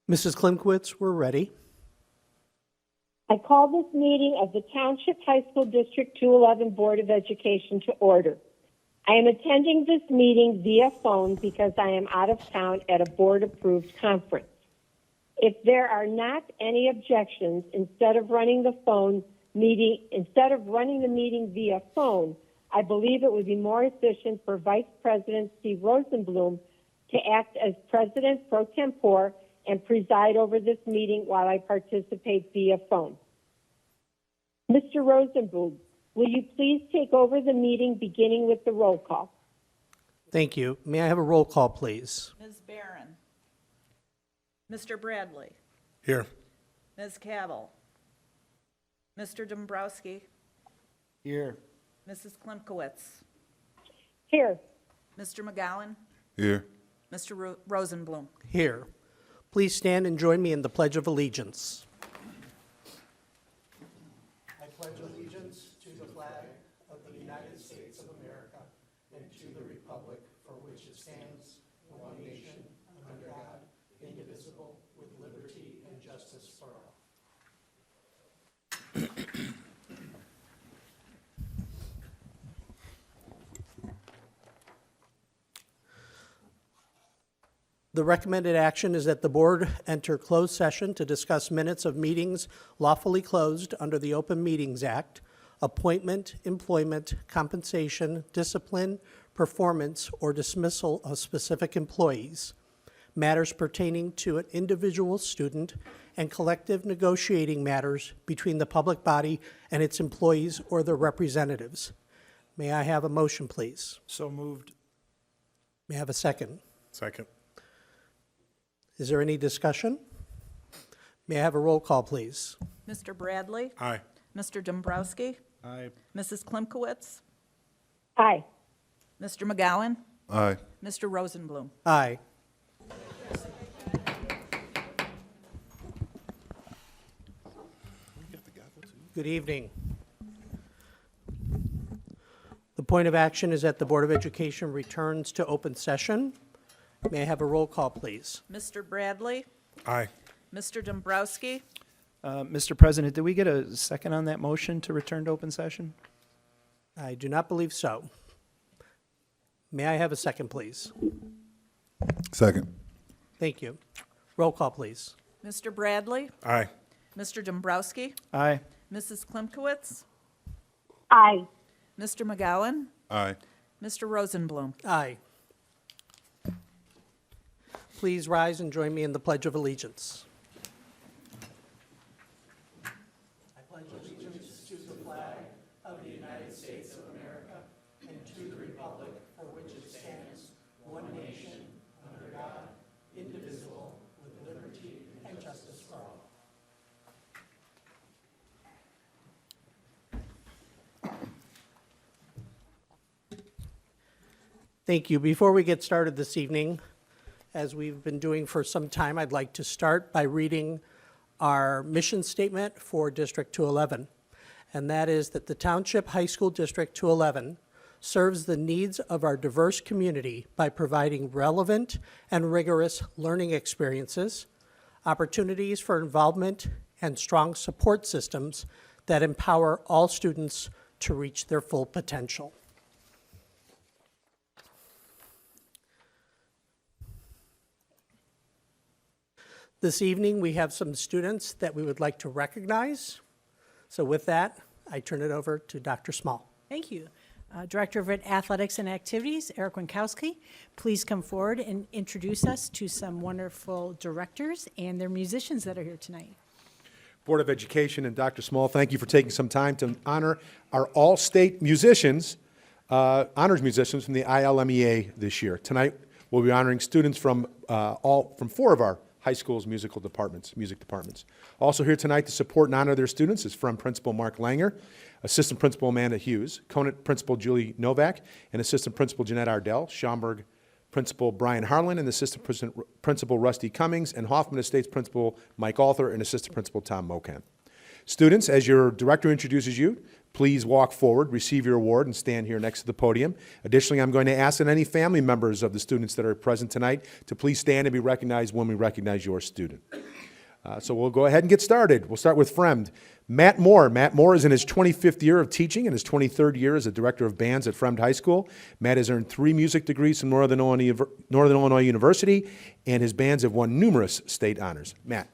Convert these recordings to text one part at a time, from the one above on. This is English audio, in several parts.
Mrs. Klimkowitz, we're ready. I call this meeting of the Township High School District 211 Board of Education to order. I am attending this meeting via phone because I am out of town at a board-approved conference. If there are not any objections, instead of running the meeting via phone, I believe it would be more efficient for Vice President Steve Rosenblum to act as President pro tempore and preside over this meeting while I participate via phone. Mr. Rosenblum, will you please take over the meeting beginning with the roll call? Thank you. May I have a roll call, please? Ms. Barron. Mr. Bradley. Here. Ms. Cavill. Mr. Dombrowski. Here. Mrs. Klimkowitz. Here. Mr. McGowan. Here. Mr. Rosenblum. Here. Please stand and join me in the Pledge of Allegiance. I pledge allegiance to the flag of the United States of America and to the republic for which it stands, one nation, under God, indivisible, with liberty and justice for all. The recommended action is that the board enter closed session to discuss minutes of meetings lawfully closed under the Open Meetings Act, appointment, employment, compensation, discipline, performance, or dismissal of specific employees, matters pertaining to an individual student, and collective negotiating matters between the public body and its employees or their representatives. May I have a motion, please? So moved. May I have a second? Second. Is there any discussion? May I have a roll call, please? Mr. Bradley. Aye. Mr. Dombrowski. Aye. Mrs. Klimkowitz. Aye. Mr. McGowan. Aye. Mr. Rosenblum. Aye. Good evening. The point of action is that the Board of Education returns to open session. May I have a roll call, please? Mr. Bradley. Aye. Mr. Dombrowski. Mr. President, did we get a second on that motion to return to open session? I do not believe so. May I have a second, please? Second. Thank you. Roll call, please. Mr. Bradley. Aye. Mr. Dombrowski. Aye. Mrs. Klimkowitz. Aye. Mr. McGowan. Aye. Mr. Rosenblum. Aye. Please rise and join me in the Pledge of Allegiance. I pledge allegiance to the flag of the United States of America and to the republic for which it stands, one nation, under God, indivisible, with liberty and justice for all. Thank you. Before we get started this evening, as we've been doing for some time, I'd like to start by reading our mission statement for District 211, and that is that the Township High School District 211 serves the needs of our diverse community by providing relevant and rigorous learning experiences, opportunities for involvement, and strong support systems that empower all students to reach their full potential. This evening, we have some students that we would like to recognize. So with that, I turn it over to Dr. Small. Thank you. Director of Athletics and Activities, Eric Winkowski, please come forward and introduce us to some wonderful directors and their musicians that are here tonight. Board of Education and Dr. Small, thank you for taking some time to honor our all-state musicians, honors musicians from the ILMEA this year. Tonight, we'll be honoring students from four of our high school's music departments. Also here tonight to support and honor their students is from Principal Mark Langer, Assistant Principal Amanda Hughes, Conant Principal Julie Novak, and Assistant Principal Jeanette Ardell, Schaumburg Principal Brian Harlan, and Assistant Principal Rusty Cummings, and Hoffman Estates Principal Mike Alter, and Assistant Principal Tom Mokan. Students, as your director introduces you, please walk forward, receive your award, and stand here next to the podium. Additionally, I'm going to ask that any family members of the students that are present tonight to please stand and be recognized when we recognize your student. So we'll go ahead and get started. We'll start with Fremd. Matt Moore. Matt Moore is in his 25th year of teaching and his 23rd year as a director of bands at Fremd High School. Matt has earned 3 music degrees from Northern Illinois University, and his bands have won numerous state honors. Matt.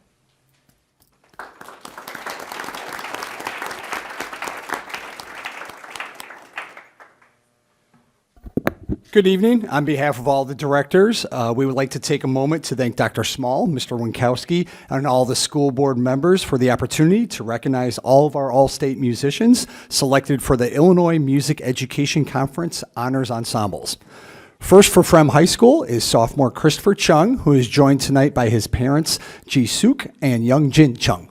Good evening. On behalf of all the directors, we would like to take a moment to thank Dr. Small, Mr. Winkowski, and all the school board members for the opportunity to recognize all of our all-state musicians selected for the Illinois Music Education Conference Honors Ensembles. First for Fremd High School is sophomore Christopher Chung, who is joined tonight by his parents, Ji Suk and Young Jin Chung.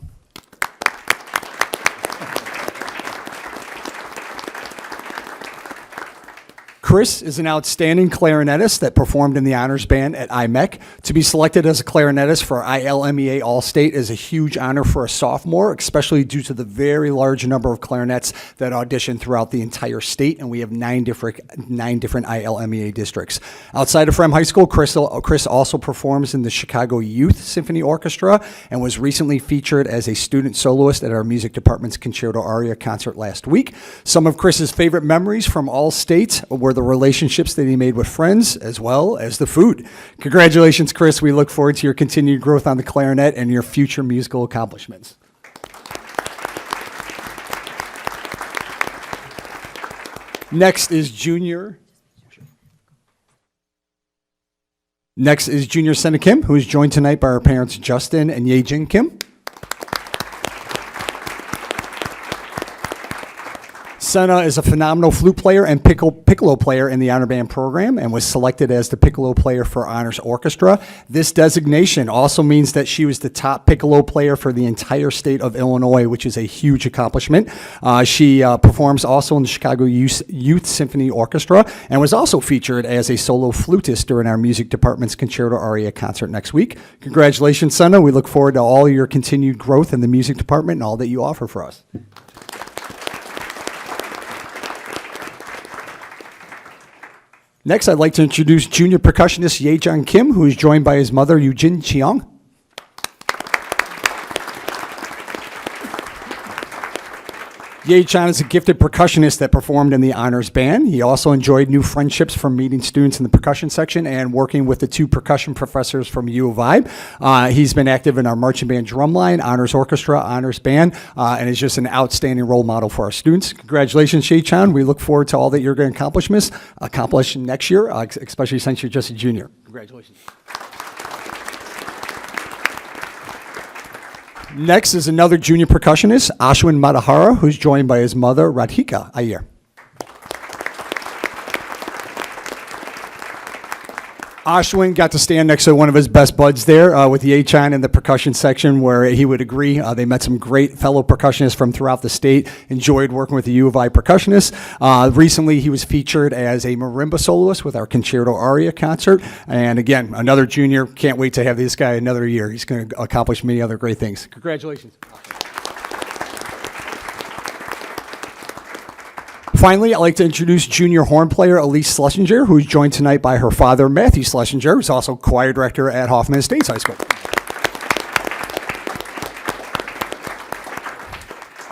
Chris is an outstanding clarinetist that performed in the honors band at IMEC. To be selected as a clarinetist for ILMEA All-State is a huge honor for a sophomore, especially due to the very large number of clarinets that audition throughout the entire state, and we have 9 different ILMEA districts. Outside of Fremd High School, Chris also performs in the Chicago Youth Symphony Orchestra and was recently featured as a student soloist at our music department's Concerto Aria concert last week. Some of Chris's favorite memories from All-State were the relationships that he made with friends, as well as the food. Congratulations, Chris. We look forward to your continued growth on the clarinet and your future musical accomplishments. Next is junior Senna Kim, who is joined tonight by our parents, Justin and Yejin Kim. Senna is a phenomenal flute player and piccolo player in the Honor Band program and was selected as the piccolo player for Honors Orchestra. This designation also means that she was the top piccolo player for the entire state of Illinois, which is a huge accomplishment. She performs also in the Chicago Youth Symphony Orchestra and was also featured as a solo flutist during our music department's Concerto Aria concert next week. Congratulations, Senna. We look forward to all your continued growth in the music department and all that you offer for us. Next, I'd like to introduce junior percussionist Yejong Kim, who is joined by his mother, Eugene Cheong. Ye-chan is a gifted percussionist that performed in the honors band. He also enjoyed new friendships from meeting students in the percussion section and working with the 2 percussion professors from U of I. He's been active in our marching band drumline, honors orchestra, honors band, and is just an outstanding role model for our students. Congratulations, Ye-chan. We look forward to all that you're going to accomplish next year, especially since you're just a junior. Congratulations. Next is another junior percussionist, Ashwin Matahara, who's joined by his mother, Radhika Iyer. Ashwin got to stand next to one of his best buds there with Ye-chan in the percussion section, where he would agree. They met some great fellow percussionists from throughout the state, enjoyed working with the U of I percussionists. Recently, he was featured as a marimba soloist with our Concerto Aria concert. And again, another junior. Can't wait to have this guy another year. He's going to accomplish many other great things. Congratulations. Finally, I'd like to introduce junior horn player Elise Schlesinger, who is joined tonight by her father, Matthew Schlesinger, who's also choir director at Hoffman Estates High School.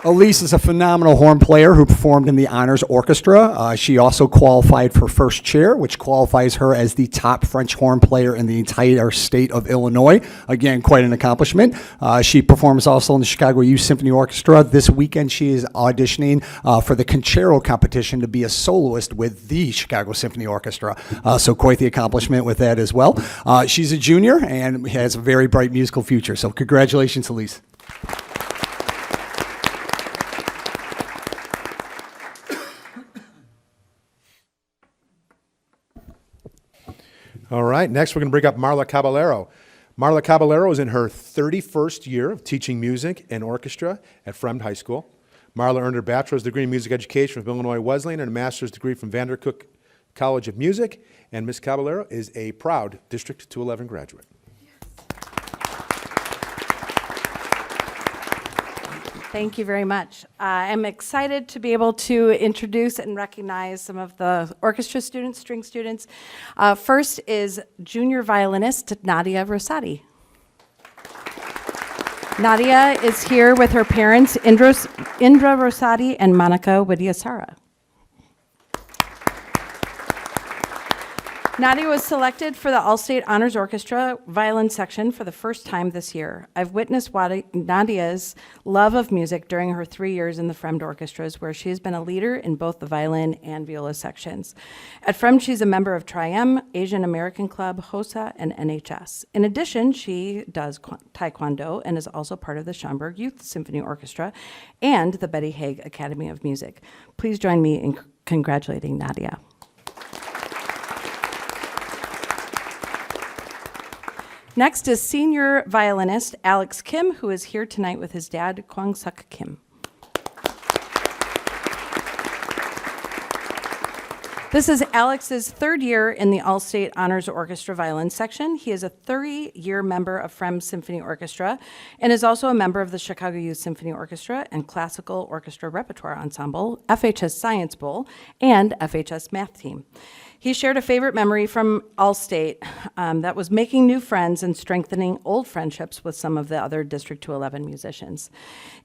Elise is a phenomenal horn player who performed in the Honors Orchestra. She also qualified for first chair, which qualifies her as the top French horn player in the entire state of Illinois. Again, quite an accomplishment. She performs also in the Chicago Youth Symphony Orchestra. This weekend, she is auditioning for the Concerto competition to be a soloist with the Chicago Symphony Orchestra. So quite the accomplishment with that as well. She's a junior and has a very bright musical future. So congratulations, Elise. All right, next we're going to bring up Marla Caballero. Marla Caballero is in her 31st year of teaching music and orchestra at Fremd High School. Marla earned her bachelor's degree in music education from Illinois Wesleyan and a master's degree from Vandercook College of Music. And Ms. Caballero is a proud District 211 graduate. Thank you very much. I'm excited to be able to introduce and recognize some of the orchestra students, string students. First is junior violinist Nadia Rosati. Nadia is here with her parents, Indra Rosati and Monica Widyasara. Nadia was selected for the All-State Honors Orchestra violin section for the first time this year. I've witnessed Nadia's love of music during her 3 years in the Fremd orchestras, where she has been a leader in both the violin and viola sections. At Fremd, she's a member of Tri-M, Asian American Club, HOSA, and NHS. In addition, she does Taekwondo and is also part of the Schaumburg Youth Symphony Orchestra and the Betty Haig Academy of Music. Please join me in congratulating Nadia. Next is senior violinist Alex Kim, who is here tonight with his dad, Kwang Suk Kim. This is Alex's third year in the All-State Honors Orchestra violin section. He is a 30-year member of Fremd Symphony Orchestra and is also a member of the Chicago Youth Symphony Orchestra and Classical Orchestra Repertoire Ensemble, FHS Science Bowl, and FHS Math Team. He shared a favorite memory from All-State that was making new friends and strengthening old friendships with some of the other District 211 musicians.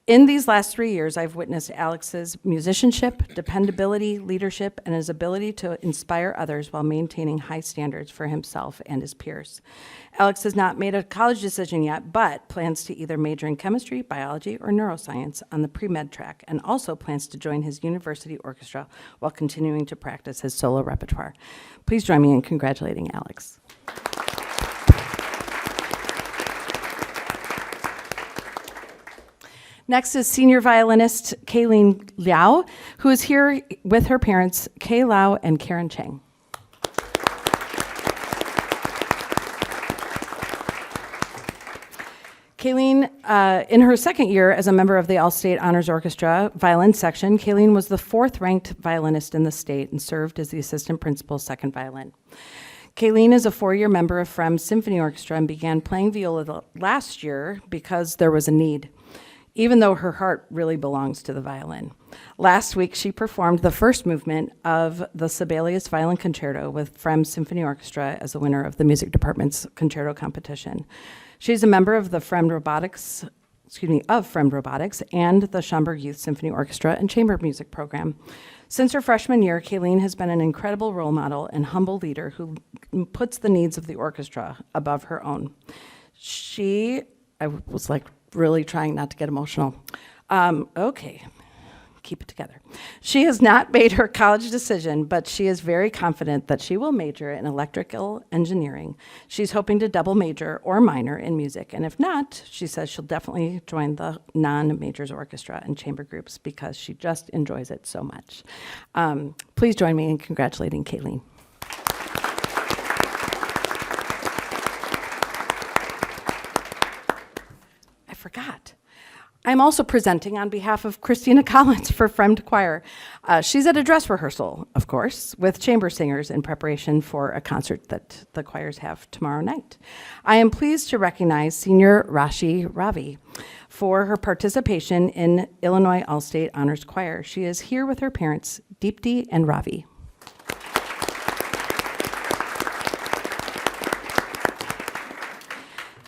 In these last 3 years, I've witnessed Alex's musicianship, dependability, leadership, and his ability to inspire others while maintaining high standards for himself and his peers. Alex has not made a college decision yet, but plans to either major in chemistry, biology, or neuroscience on the pre-med track, and also plans to join his university orchestra while continuing to practice his solo repertoire. Please join me in congratulating Alex. Next is senior violinist Kayleen Liao, who is here with her parents, Kay Lau and Karen Chang. Kayleen, in her second year as a member of the All-State Honors Orchestra violin section, Kayleen was the 4th-ranked violinist in the state and served as the assistant principal second violin. Kayleen is a 4-year member of Fremd Symphony Orchestra and began playing viola last year because there was a need, even though her heart really belongs to the violin. Last week, she performed the first movement of the Sibelius Violin Concerto with Fremd Symphony Orchestra as the winner of the music department's concerto competition. She's a member of the Fremd Robotics and the Schaumburg Youth Symphony Orchestra and Chamber Music Program. Since her freshman year, Kayleen has been an incredible role model and humble leader who puts the needs of the orchestra above her own. I was like really trying not to get emotional. Okay, keep it together. She has not made her college decision, but she is very confident that she will major in electrical engineering. She's hoping to double major or minor in music, and if not, she says she'll definitely join the non-majors orchestra and chamber groups because she just enjoys it so much. Please join me in congratulating Kayleen. I forgot. I'm also presenting on behalf of Christina Collins for Fremd Choir. She's at a dress rehearsal, of course, with chamber singers in preparation for a concert that the choirs have tomorrow night. I am pleased to recognize senior Rashi Ravi for her participation in Illinois All-State Honors Choir. She is here with her parents, Deepti and Ravi.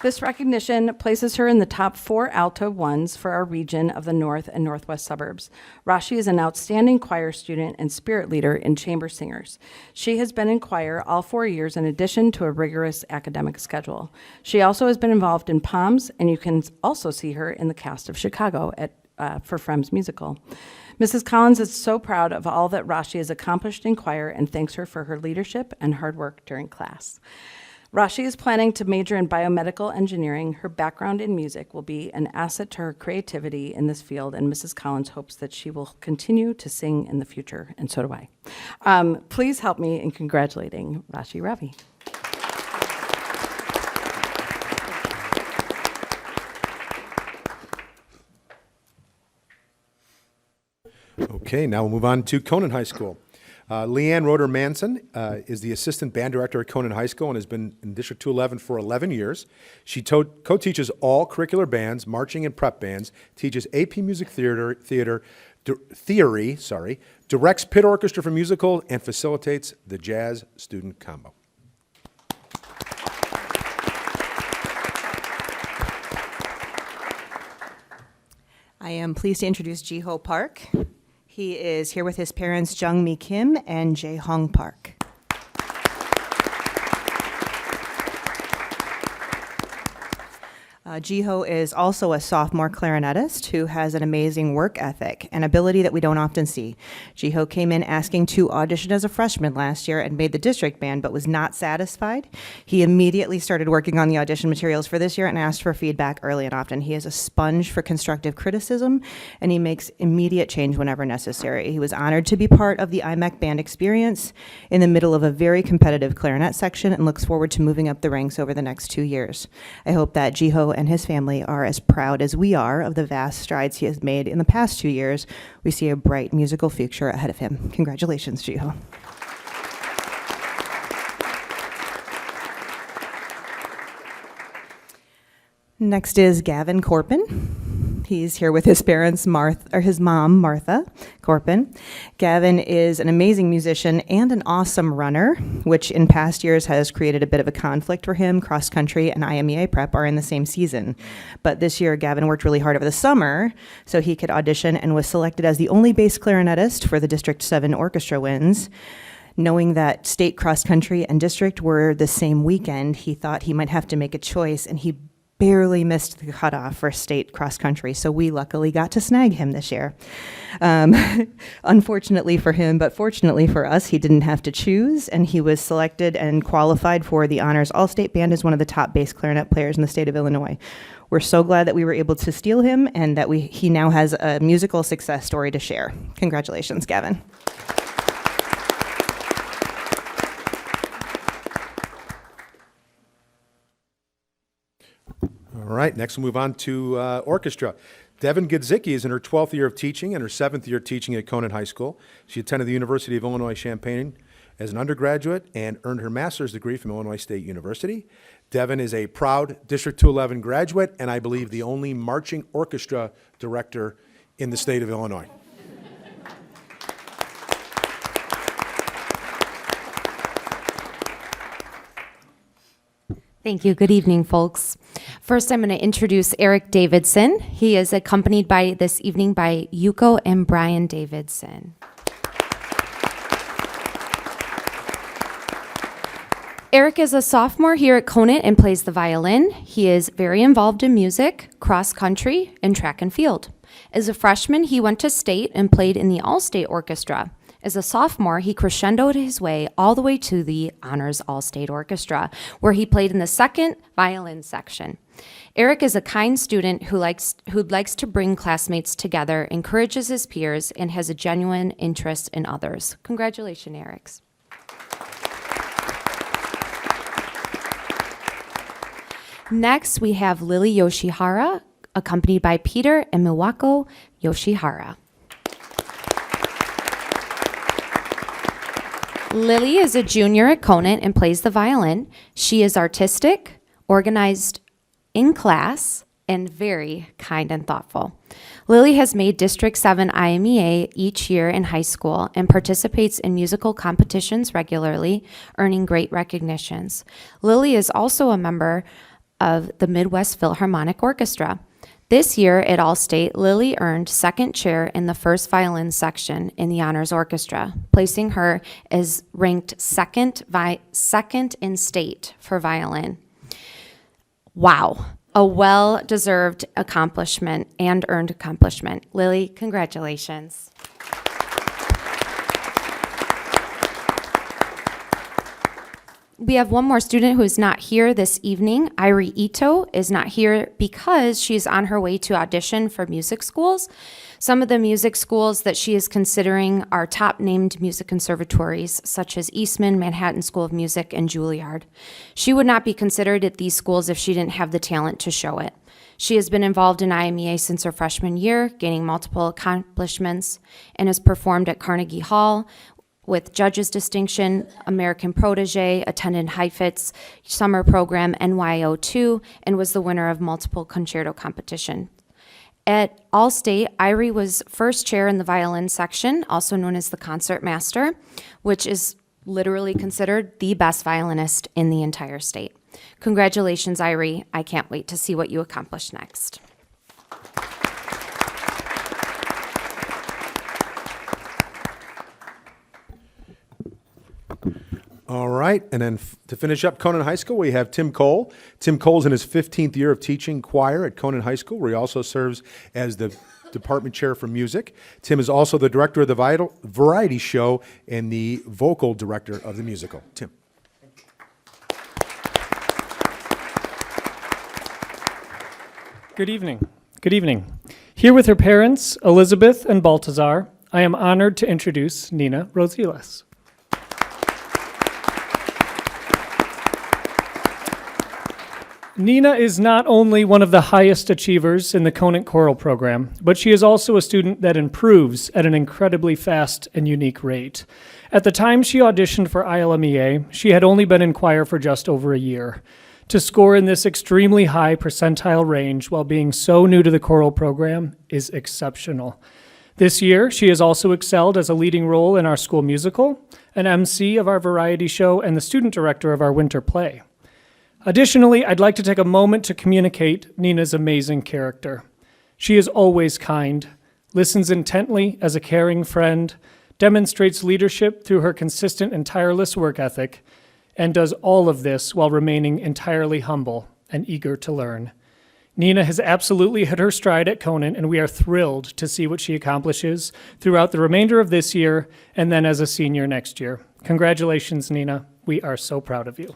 This recognition places her in the top 4 alto ones for our region of the north and northwest suburbs. Rashi is an outstanding choir student and spirit leader in chamber singers. She has been in choir all 4 years in addition to a rigorous academic schedule. She also has been involved in POMS, and you can also see her in the cast of Chicago for Fremd's musical. Mrs. Collins is so proud of all that Rashi has accomplished in choir and thanks her for her leadership and hard work during class. Rashi is planning to major in biomedical engineering. Her background in music will be an asset to her creativity in this field, and Mrs. Collins hopes that she will continue to sing in the future, and so do I. Please help me in congratulating Rashi Ravi. Okay, now we'll move on to Conan High School. Leanne Roeder Manson is the assistant band director at Conant High School and has been in District 211 for 11 years. She co-teaches all curricular bands, marching and prep bands, teaches AP Music Theory, directs pit orchestra for musical, and facilitates the jazz student combo. I am pleased to introduce Ji-ho Park. He is here with his parents, Jung-mi Kim and Jae-hong Park. Ji-ho is also a sophomore clarinetist who has an amazing work ethic, an ability that we don't often see. Ji-ho came in asking to audition as a freshman last year and made the district band, but was not satisfied. He immediately started working on the audition materials for this year and asked for feedback early and often. He is a sponge for constructive criticism, and he makes immediate change whenever necessary. He was honored to be part of the IMEC band experience in the middle of a very competitive clarinet section and looks forward to moving up the ranks over the next 2 years. I hope that Ji-ho and his family are as proud as we are of the vast strides he has made in the past 2 years. We see a bright musical future ahead of him. Congratulations, Ji-ho. Next is Gavin Corpin. He's here with his parents, his mom, Martha Corpin. Gavin is an amazing musician and an awesome runner, which in past years has created a bit of a conflict for him. Cross country and IMEA prep are in the same season. But this year, Gavin worked really hard over the summer so he could audition and was selected as the only bass clarinetist for the District 7 orchestra wins. Knowing that state cross country and district were the same weekend, he thought he might have to make a choice, and he barely missed the cutoff for state cross country, so we luckily got to snag him this year. Unfortunately for him, but fortunately for us, he didn't have to choose, and he was selected and qualified for the Honors All-State Band as one of the top bass clarinet players in the state of Illinois. We're so glad that we were able to steal him and that he now has a musical success story to share. Congratulations, Gavin. All right, next we'll move on to orchestra. Devin Gidzicki is in her 12th year of teaching and her 7th year teaching at Conant High School. She attended the University of Illinois Champaign as an undergraduate and earned her master's degree from Illinois State University. Devin is a proud District 211 graduate and I believe the only marching orchestra director in the state of Illinois. Thank you. Good evening, folks. First, I'm going to introduce Eric Davidson. He is accompanied this evening by Yuko and Brian Davidson. Eric is a sophomore here at Conant and plays the violin. He is very involved in music, cross country, and track and field. As a freshman, he went to state and played in the All-State Orchestra. As a sophomore, he crescendoed his way all the way to the Honors All-State Orchestra, where he played in the second violin section. Eric is a kind student who likes to bring classmates together, encourages his peers, and has a genuine interest in others. Congratulations, Eric. Next, we have Lily Yoshihara, accompanied by Peter and Miwako Yoshihara. Lily is a junior at Conant and plays the violin. She is artistic, organized in class, and very kind and thoughtful. Lily has made District 7 IMEA each year in high school and participates in musical competitions regularly, earning great recognitions. Lily is also a member of the Midwest Philharmonic Orchestra. This year at All-State, Lily earned second chair in the first violin section in the Honors Orchestra, placing her as ranked second in state for violin. Wow, a well-deserved accomplishment and earned accomplishment. Lily, congratulations. We have one more student who is not here this evening. Irie Ito is not here because she's on her way to audition for music schools. Some of the music schools that she is considering are top named music conservatories, such as Eastman, Manhattan School of Music, and Juilliard. She would not be considered at these schools if she didn't have the talent to show it. She has been involved in IMEA since her freshman year, gaining multiple accomplishments, and has performed at Carnegie Hall, with Judge's Distinction, American Protege, attended Heifetz Summer Program NYO2, and was the winner of multiple concerto competitions. At Allstate, Irie was first chair in the violin section, also known as the concert master, which is literally considered the best violinist in the entire state. Congratulations, Irie. I can't wait to see what you accomplish next. All right, and then to finish up Conan High School, we have Tim Cole. Tim Cole's in his 15th year of teaching choir at Conan High School, where he also serves as the department chair for music. Tim is also the director of the variety show and the vocal director of the musical. Tim. Good evening. Good evening. Here with her parents, Elizabeth and Baltazar, I am honored to introduce Nina Rosiles. Nina is not only one of the highest achievers in the Conant Choral Program, but she is also a student that improves at an incredibly fast and unique rate. At the time she auditioned for ILMEA, she had only been in choir for just over a year. To score in this extremely high percentile range while being so new to the choral program is exceptional. This year, she has also excelled as a leading role in our school musical, an MC of our variety show, and the student director of our winter play. Additionally, I'd like to take a moment to communicate Nina's amazing character. She is always kind, listens intently as a caring friend, demonstrates leadership through her consistent and tireless work ethic, and does all of this while remaining entirely humble and eager to learn. Nina has absolutely hit her stride at Conant, and we are thrilled to see what she accomplishes throughout the remainder of this year and then as a senior next year. Congratulations, Nina. We are so proud of you.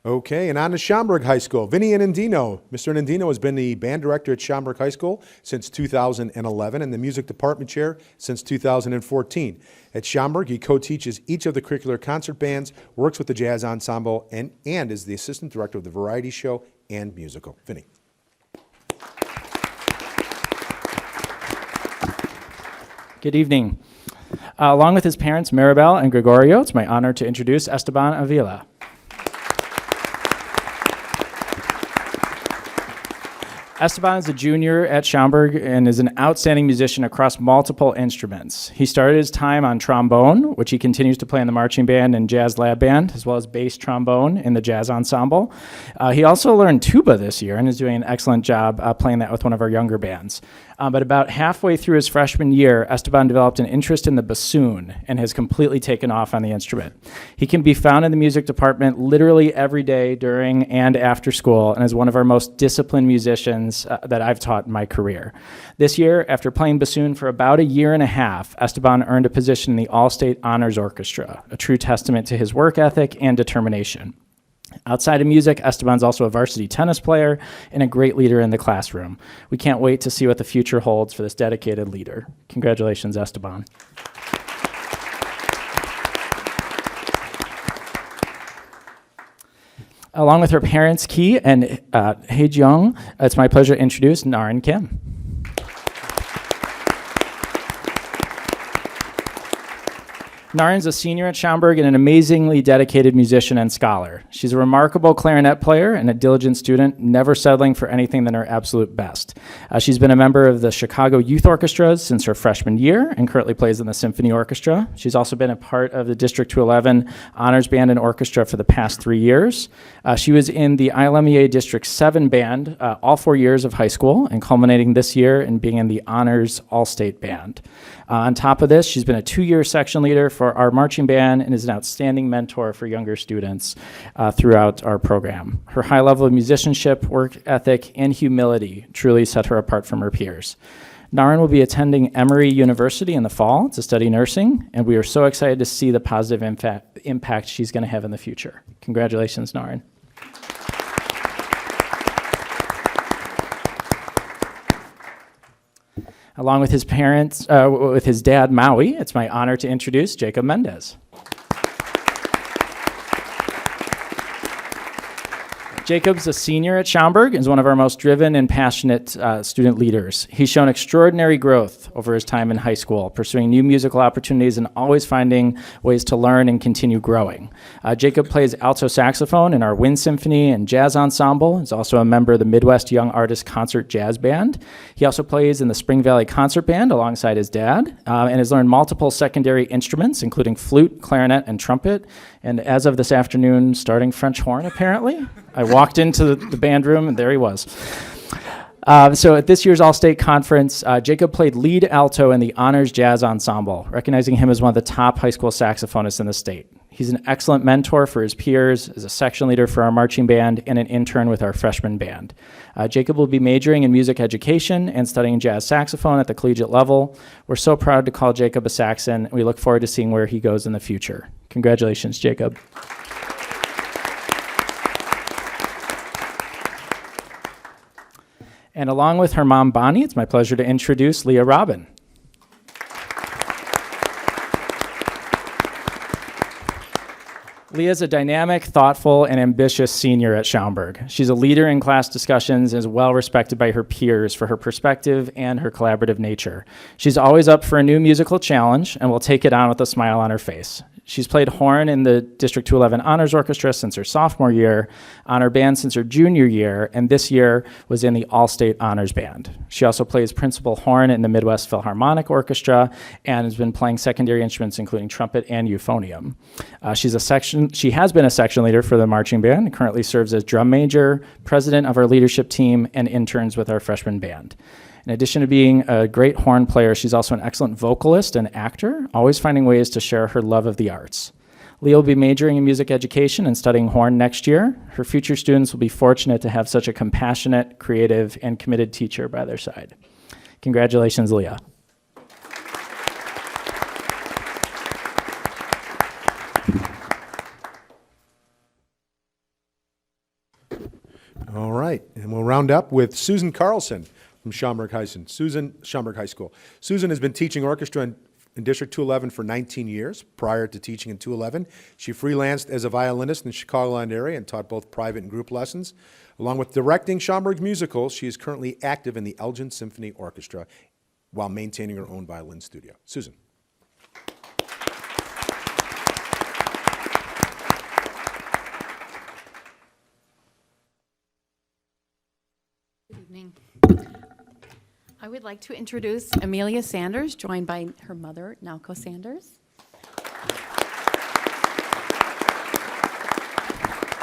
Okay, and on to Schaumburg High School. Vinny Anandino. Mr. Anandino has been the band director at Schaumburg High School since 2011 and the music department chair since 2014. At Schaumburg, he co-teaches each of the curricular concert bands, works with the jazz ensemble, and is the assistant director of the variety show and musical. Vinny. Good evening. Along with his parents, Maribel and Gregorio, it's my honor to introduce Esteban Avila. Esteban is a junior at Schaumburg and is an outstanding musician across multiple instruments. He started his time on trombone, which he continues to play in the marching band and jazz lab band, as well as bass trombone in the jazz ensemble. He also learned tuba this year and is doing an excellent job playing that with one of our younger bands. But about halfway through his freshman year, Esteban developed an interest in the bassoon and has completely taken off on the instrument. He can be found in the music department literally every day during and after school and is one of our most disciplined musicians that I've taught in my career. This year, after playing bassoon for about a year and a half, Esteban earned a position in the All-State Honors Orchestra, a true testament to his work ethic and determination. Outside of music, Esteban's also a varsity tennis player and a great leader in the classroom. We can't wait to see what the future holds for this dedicated leader. Congratulations, Esteban. Along with her parents, Ki and Hye-jeong, it's my pleasure to introduce Narin Kim. Narin's a senior at Schaumburg and an amazingly dedicated musician and scholar. She's a remarkable clarinet player and a diligent student, never settling for anything than her absolute best. She's been a member of the Chicago Youth Orchestras since her freshman year and currently plays in the Symphony Orchestra. She's also been a part of the District 211 Honors Band and Orchestra for the past 3 years. She was in the ILMEA District 7 Band all 4 years of high school and culminating this year in being in the Honors All-State Band. On top of this, she's been a 2-year section leader for our marching band and is an outstanding mentor for younger students throughout our program. Her high level of musicianship, work ethic, and humility truly set her apart from her peers. Narin will be attending Emory University in the fall to study nursing, and we are so excited to see the positive impact she's going to have in the future. Congratulations, Narin. Along with his parents, with his dad, Maui, it's my honor to introduce Jacob Mendez. Jacob's a senior at Schaumburg and is one of our most driven and passionate student leaders. He's shown extraordinary growth over his time in high school, pursuing new musical opportunities and always finding ways to learn and continue growing. Jacob plays alto saxophone in our Wind Symphony and Jazz Ensemble. He's also a member of the Midwest Young Artist Concert Jazz Band. He also plays in the Spring Valley Concert Band alongside his dad and has learned multiple secondary instruments, including flute, clarinet, and trumpet. And as of this afternoon, starting French horn, apparently. I walked into the band room, and there he was. So at this year's All-State Conference, Jacob played lead alto in the Honors Jazz Ensemble, recognizing him as one of the top high school saxophonists in the state. He's an excellent mentor for his peers, is a section leader for our marching band, and an intern with our freshman band. Jacob will be majoring in music education and studying jazz saxophone at the collegiate level. We're so proud to call Jacob a Saxon, and we look forward to seeing where he goes in the future. Congratulations, Jacob. And along with her mom, Bonnie, it's my pleasure to introduce Leah Robin. Leah's a dynamic, thoughtful, and ambitious senior at Schaumburg. She's a leader in class discussions and is well respected by her peers for her perspective and her collaborative nature. She's always up for a new musical challenge and will take it on with a smile on her face. She's played horn in the District 211 Honors Orchestra since her sophomore year, honor band since her junior year, and this year was in the All-State Honors Band. She also plays principal horn in the Midwest Philharmonic Orchestra and has been playing secondary instruments including trumpet and euphonium. She has been a section leader for the marching band and currently serves as drum major, president of our leadership team, and interns with our freshman band. In addition to being a great horn player, she's also an excellent vocalist and actor, always finding ways to share her love of the arts. Leah will be majoring in music education and studying horn next year. Her future students will be fortunate to have such a compassionate, creative, and committed teacher by their side. Congratulations, Leah. All right, and we'll round up with Susan Carlson from Schaumburg High School. Susan has been teaching orchestra in District 211 for 19 years. Prior to teaching in 211, she freelanced as a violinist in the Chicagoland area and taught both private and group lessons. Along with directing Schaumburg musicals, she is currently active in the Elgin Symphony Orchestra while maintaining her own violin studio. Susan. Good evening. I would like to introduce Amelia Sanders, joined by her mother, Nalco Sanders.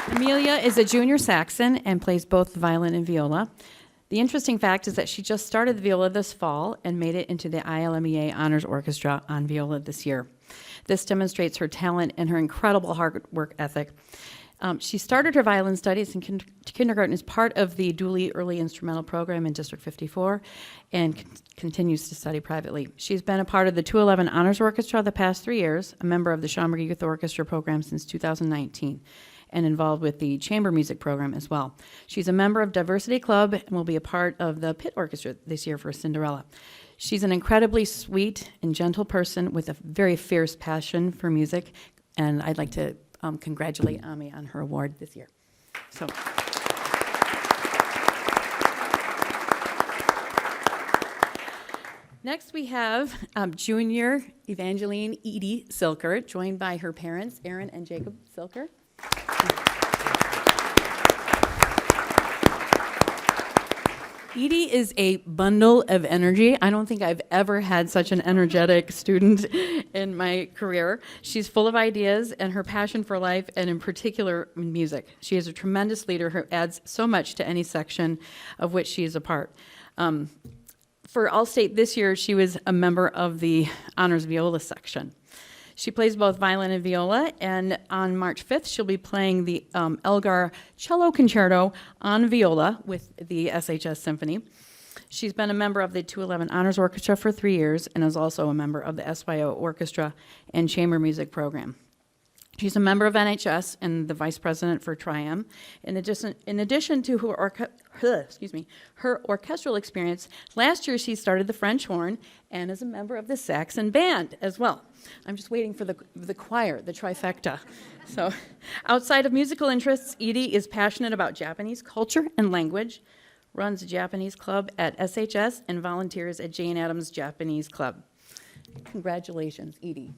Amelia is a junior Saxon and plays both the violin and viola. The interesting fact is that she just started the viola this fall and made it into the ILMEA Honors Orchestra on viola this year. This demonstrates her talent and her incredible hard work ethic. She started her violin studies in kindergarten as part of the Dooley Early Instrumental Program in District 54 and continues to study privately. She's been a part of the 211 Honors Orchestra the past 3 years, a member of the Schaumburg Youth Orchestra program since 2019, and involved with the chamber music program as well. She's a member of Diversity Club and will be a part of the Pitt Orchestra this year for Cinderella. She's an incredibly sweet and gentle person with a very fierce passion for music, and I'd like to congratulate Ami on her award this year. So. Next we have junior Evangeline Edie Silker, joined by her parents, Aaron and Jacob Silker. Edie is a bundle of energy. I don't think I've ever had such an energetic student in my career. She's full of ideas and her passion for life, and in particular, music. She is a tremendous leader who adds so much to any section of which she is a part. For All-State this year, she was a member of the Honors Viola section. She plays both violin and viola, and on March 5th, she'll be playing the Elgar Cello Concerto on viola with the SHS Symphony. She's been a member of the 211 Honors Orchestra for 3 years and is also a member of the SYO Orchestra and Chamber Music Program. She's a member of NHS and the vice president for TRIAM. In addition to her orchestral experience. Last year, she started the French horn and is a member of the Saxon band as well. I'm just waiting for the choir, the trifecta. So, outside of musical interests, Edie is passionate about Japanese culture and language, runs a Japanese club at SHS, and volunteers at Jane Addams Japanese Club. Congratulations, Edie.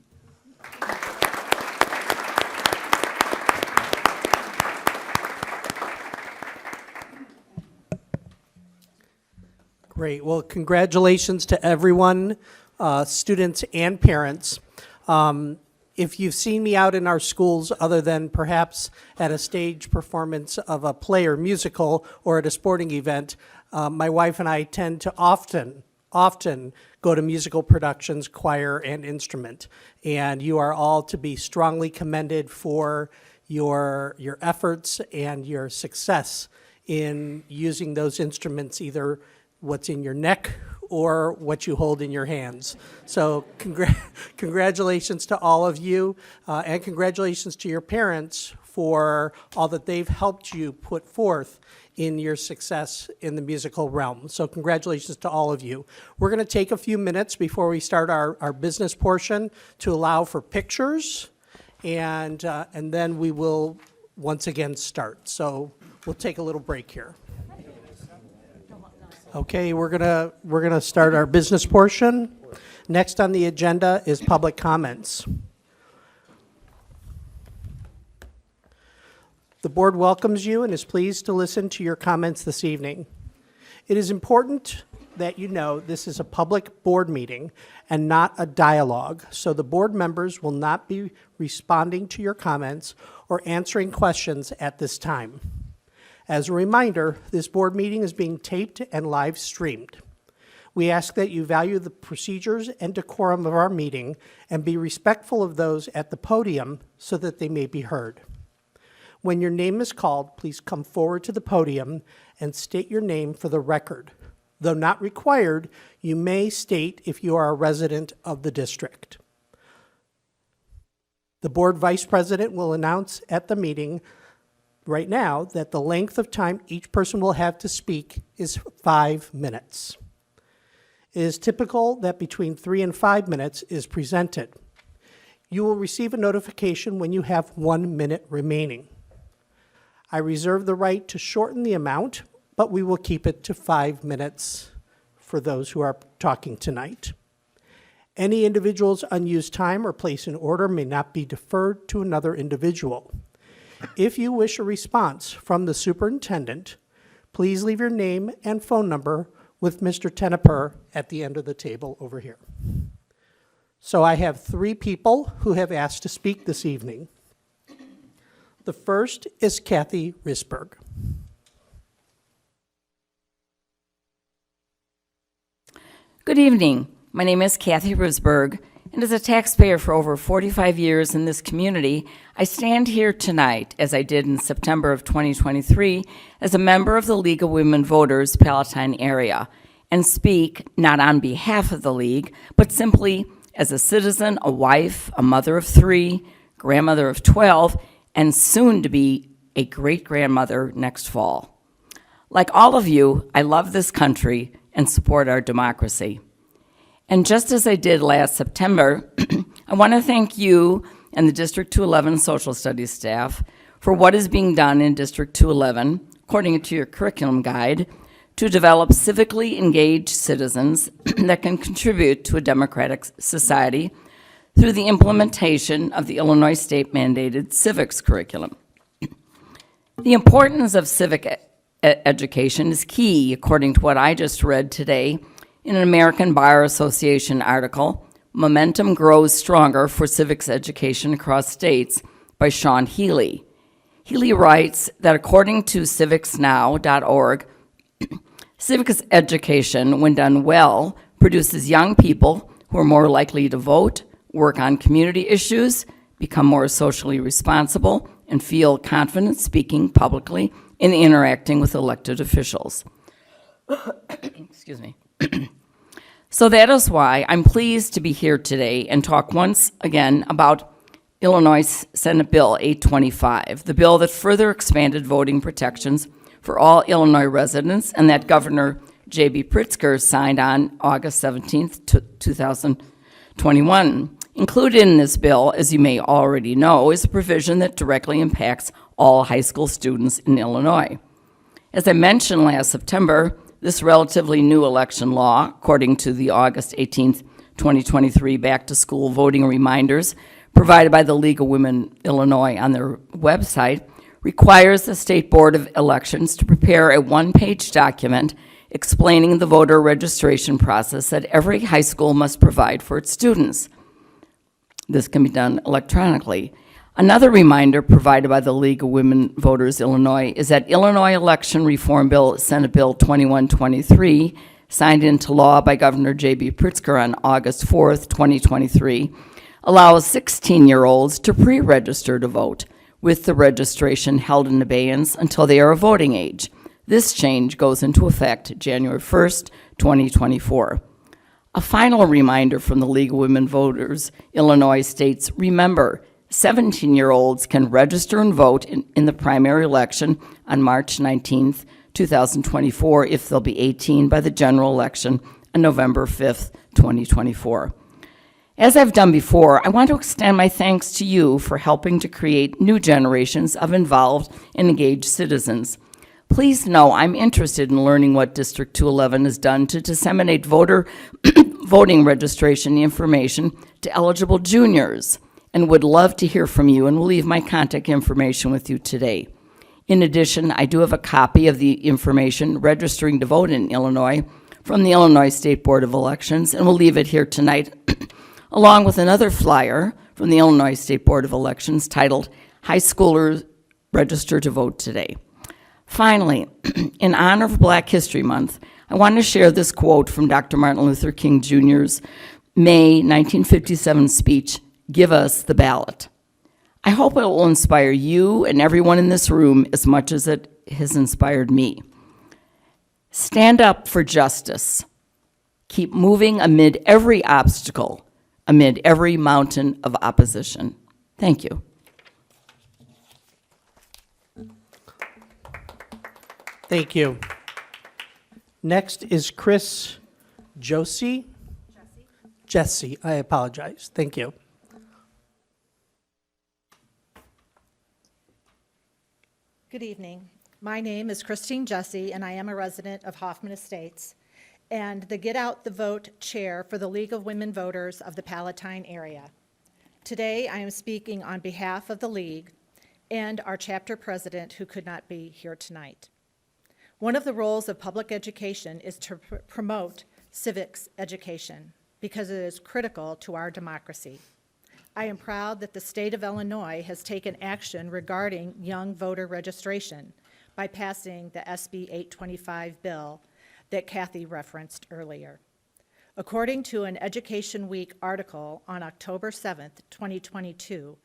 Great. Well, congratulations to everyone, students and parents. If you've seen me out in our schools, other than perhaps at a stage performance of a play or musical or at a sporting event, my wife and I tend to often go to musical productions, choir, and instrument. And you are all to be strongly commended for your efforts and your success in using those instruments, either what's in your neck or what you hold in your hands. So congratulations to all of you, and congratulations to your parents for all that they've helped you put forth in your success in the musical realm. So congratulations to all of you. We're going to take a few minutes before we start our business portion to allow for pictures, and then we will once again start. So we'll take a little break here. Okay, we're gonna start our business portion. Next on the agenda is public comments. The board welcomes you and is pleased to listen to your comments this evening. It is important that you know this is a public board meeting and not a dialogue, so the board members will not be responding to your comments or answering questions at this time. As a reminder, this board meeting is being taped and live streamed. We ask that you value the procedures and decorum of our meeting and be respectful of those at the podium so that they may be heard. When your name is called, please come forward to the podium and state your name for the record. Though not required, you may state if you are a resident of the district. The board vice president will announce at the meeting right now that the length of time each person will have to speak is 5 minutes. It is typical that between 3 and 5 minutes is presented. You will receive a notification when you have 1 minute remaining. I reserve the right to shorten the amount, but we will keep it to 5 minutes for those who are talking tonight. Any individual's unused time or place in order may not be deferred to another individual. If you wish a response from the superintendent, please leave your name and phone number with Mr. Teneper at the end of the table over here. So I have 3 people who have asked to speak this evening. The first is Kathy Risberg. Good evening. My name is Kathy Risberg, and as a taxpayer for over 45 years in this community, I stand here tonight, as I did in September of 2023, as a member of the League of Women Voters Palatine area, and speak not on behalf of the League, but simply as a citizen, a wife, a mother of 3, grandmother of 12, and soon to be a great-grandmother next fall. Like all of you, I love this country and support our democracy. And just as I did last September, I want to thank you and the District 211 Social Studies staff for what is being done in District 211, according to your curriculum guide, to develop civically engaged citizens that can contribute to a democratic society through the implementation of the Illinois state-mandated civics curriculum. The importance of civic education is key, according to what I just read today in an American Bar Association article, Momentum Grows Stronger for Civics Education Across States by Sean Healy. Healy writes that according to civicsnow.org, civics education, when done well, produces young people who are more likely to vote, work on community issues, become more socially responsible, and feel confident speaking publicly and interacting with elected officials. Excuse me. So that is why I'm pleased to be here today and talk once again about Illinois Senate Bill 825, the bill that further expanded voting protections for all Illinois residents and that Governor J.B. Pritzker signed on August 17th, 2021. Included in this bill, as you may already know, is a provision that directly impacts all high school students in Illinois. As I mentioned last September, this relatively new election law, according to the August 18th, 2023 back-to-school voting reminders provided by the League of Women Illinois on their website, requires the State Board of Elections to prepare a one-page document explaining the voter registration process that every high school must provide for its students. This can be done electronically. Another reminder provided by the League of Women Voters Illinois is that Illinois Election Reform Bill, Senate Bill 2123, signed into law by Governor J.B. Pritzker on August 4th, 2023, allows 16-year-olds to pre-register to vote, with the registration held in abeyance until they are of voting age. This change goes into effect January 1st, 2024. A final reminder from the League of Women Voters Illinois states, remember, 17-year-olds can register and vote in the primary election on March 19th, 2024 if they'll be 18 by the general election on November 5th, 2024. As I've done before, I want to extend my thanks to you for helping to create new generations of involved and engaged citizens. Please know I'm interested in learning what District 211 has done to disseminate voter voting registration information to eligible juniors, and would love to hear from you, and will leave my contact information with you today. In addition, I do have a copy of the information registering to vote in Illinois from the Illinois State Board of Elections, and we'll leave it here tonight, along with another flyer from the Illinois State Board of Elections titled High Schoolers Register to Vote Today. Finally, in honor of Black History Month, I want to share this quote from Dr. Martin Luther King Jr.'s May 1957 speech, "Give us the ballot." I hope it will inspire you and everyone in this room as much as it has inspired me. Stand up for justice. Keep moving amid every obstacle, amid every mountain of opposition. Thank you. Thank you. Next is Chris Josie. Jesse, I apologize. Thank you. Good evening. My name is Christine Jesse, and I am a resident of Hoffman Estates and the Get Out the Vote chair for the League of Women Voters of the Palatine area. Today, I am speaking on behalf of the League and our chapter president, who could not be here tonight. One of the roles of public education is to promote civics education because it is critical to our democracy. I am proud that the state of Illinois has taken action regarding young voter registration by passing the SB 825 bill that Kathy referenced earlier. According to an Education Week article on October 7th, 2022,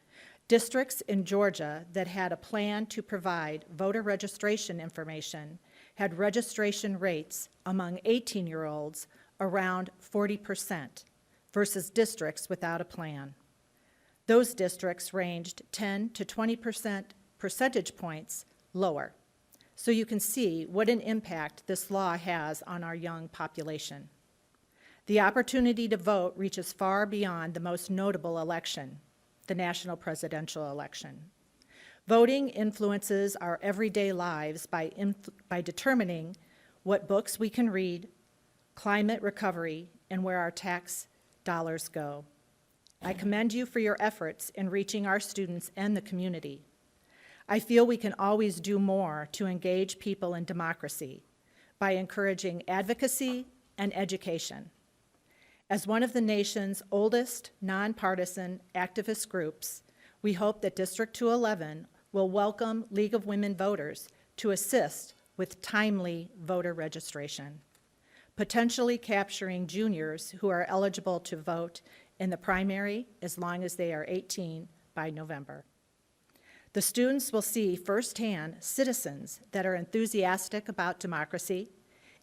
districts in Georgia that had a plan to provide voter registration information had registration rates among 18-year-olds around 40% versus districts without a plan. Those districts ranged 10 to 20% percentage points lower. So you can see what an impact this law has on our young population. The opportunity to vote reaches far beyond the most notable election, the national presidential election. Voting influences our everyday lives by determining what books we can read, climate recovery, and where our tax dollars go. I commend you for your efforts in reaching our students and the community. I feel we can always do more to engage people in democracy by encouraging advocacy and education. As one of the nation's oldest nonpartisan activist groups, we hope that District 211 will welcome League of Women Voters to assist with timely voter registration, potentially capturing juniors who are eligible to vote in the primary as long as they are 18 by November. The students will see firsthand citizens that are enthusiastic about democracy,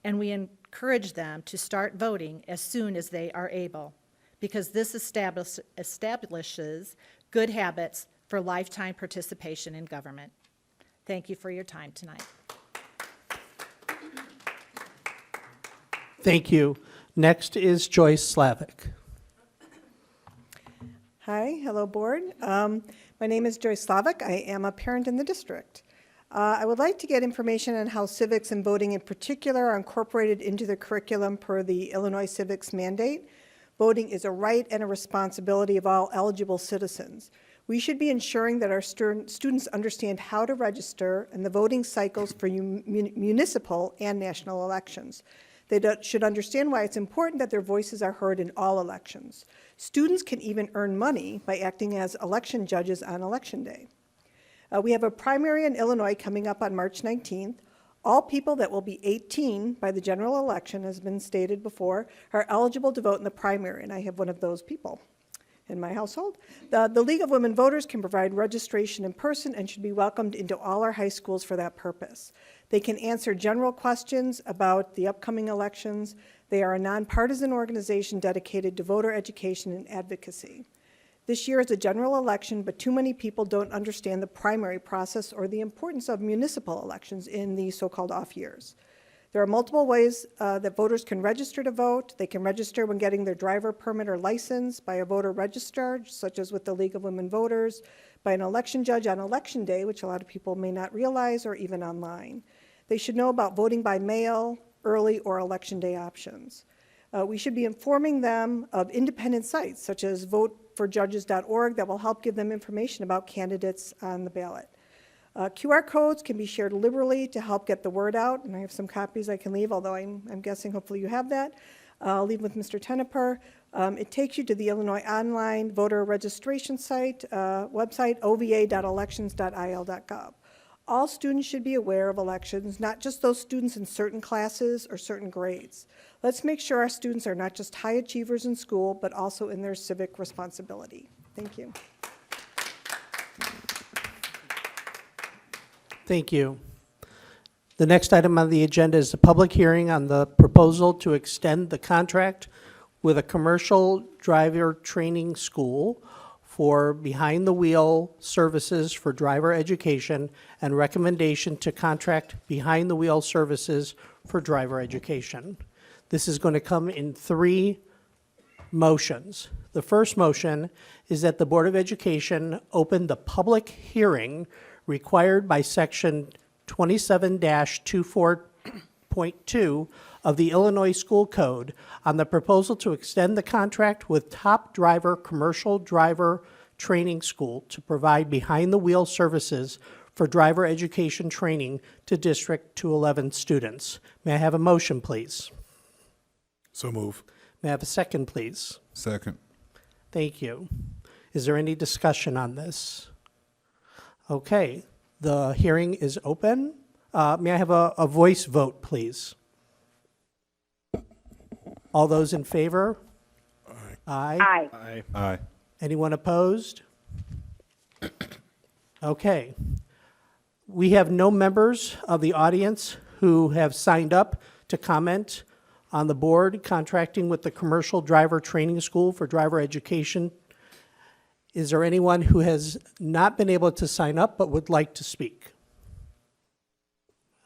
and we encourage them to start voting as soon as they are able, because this establishes good habits for lifetime participation in government. Thank you for your time tonight. Thank you. Next is Joyce Slavic. Hi, hello, board. My name is Joyce Slavic. I am a parent in the district. I would like to get information on how civics and voting in particular are incorporated into the curriculum per the Illinois Civics Mandate. Voting is a right and a responsibility of all eligible citizens. We should be ensuring that our students understand how to register and the voting cycles for municipal and national elections. They should understand why it's important that their voices are heard in all elections. Students can even earn money by acting as election judges on Election Day. We have a primary in Illinois coming up on March 19th. All people that will be 18 by the general election, has been stated before, are eligible to vote in the primary, and I have one of those people in my household. The League of Women Voters can provide registration in person and should be welcomed into all our high schools for that purpose. They can answer general questions about the upcoming elections. They are a nonpartisan organization dedicated to voter education and advocacy. This year is a general election, but too many people don't understand the primary process or the importance of municipal elections in the so-called off years. There are multiple ways that voters can register to vote. They can register when getting their driver permit or license, by a voter registrar, such as with the League of Women Voters, by an election judge on Election Day, which a lot of people may not realize, or even online. They should know about voting by mail, early, or Election Day options. We should be informing them of independent sites, such as voteforjudges.org, that will help give them information about candidates on the ballot. QR codes can be shared liberally to help get the word out, and I have some copies I can leave, although I'm guessing hopefully you have that. I'll leave with Mr. Teneper. It takes you to the Illinois online voter registration site, website, ova.elections.il.gov. All students should be aware of elections, not just those students in certain classes or certain grades. Let's make sure our students are not just high achievers in school, but also in their civic responsibility. Thank you. Thank you. The next item on the agenda is a public hearing on the proposal to extend the contract with a commercial driver training school for behind-the-wheel services for driver education and recommendation to contract behind-the-wheel services for driver education. This is going to come in 3 motions. The first motion is that the Board of Education open the public hearing required by Section 27-24.2 of the Illinois School Code on the proposal to extend the contract with Top Driver Commercial Driver Training School to provide behind-the-wheel services for driver education training to District 211 students. May I have a motion, please? So move. May I have a second, please? Second. Thank you. Is there any discussion on this? Okay, the hearing is open. May I have a voice vote, please? All those in favor? Aye. Aye. Aye. Aye. Anyone opposed? Okay. We have no members of the audience who have signed up to comment on the board contracting with the Commercial Driver Training School for driver education. Is there anyone who has not been able to sign up but would like to speak?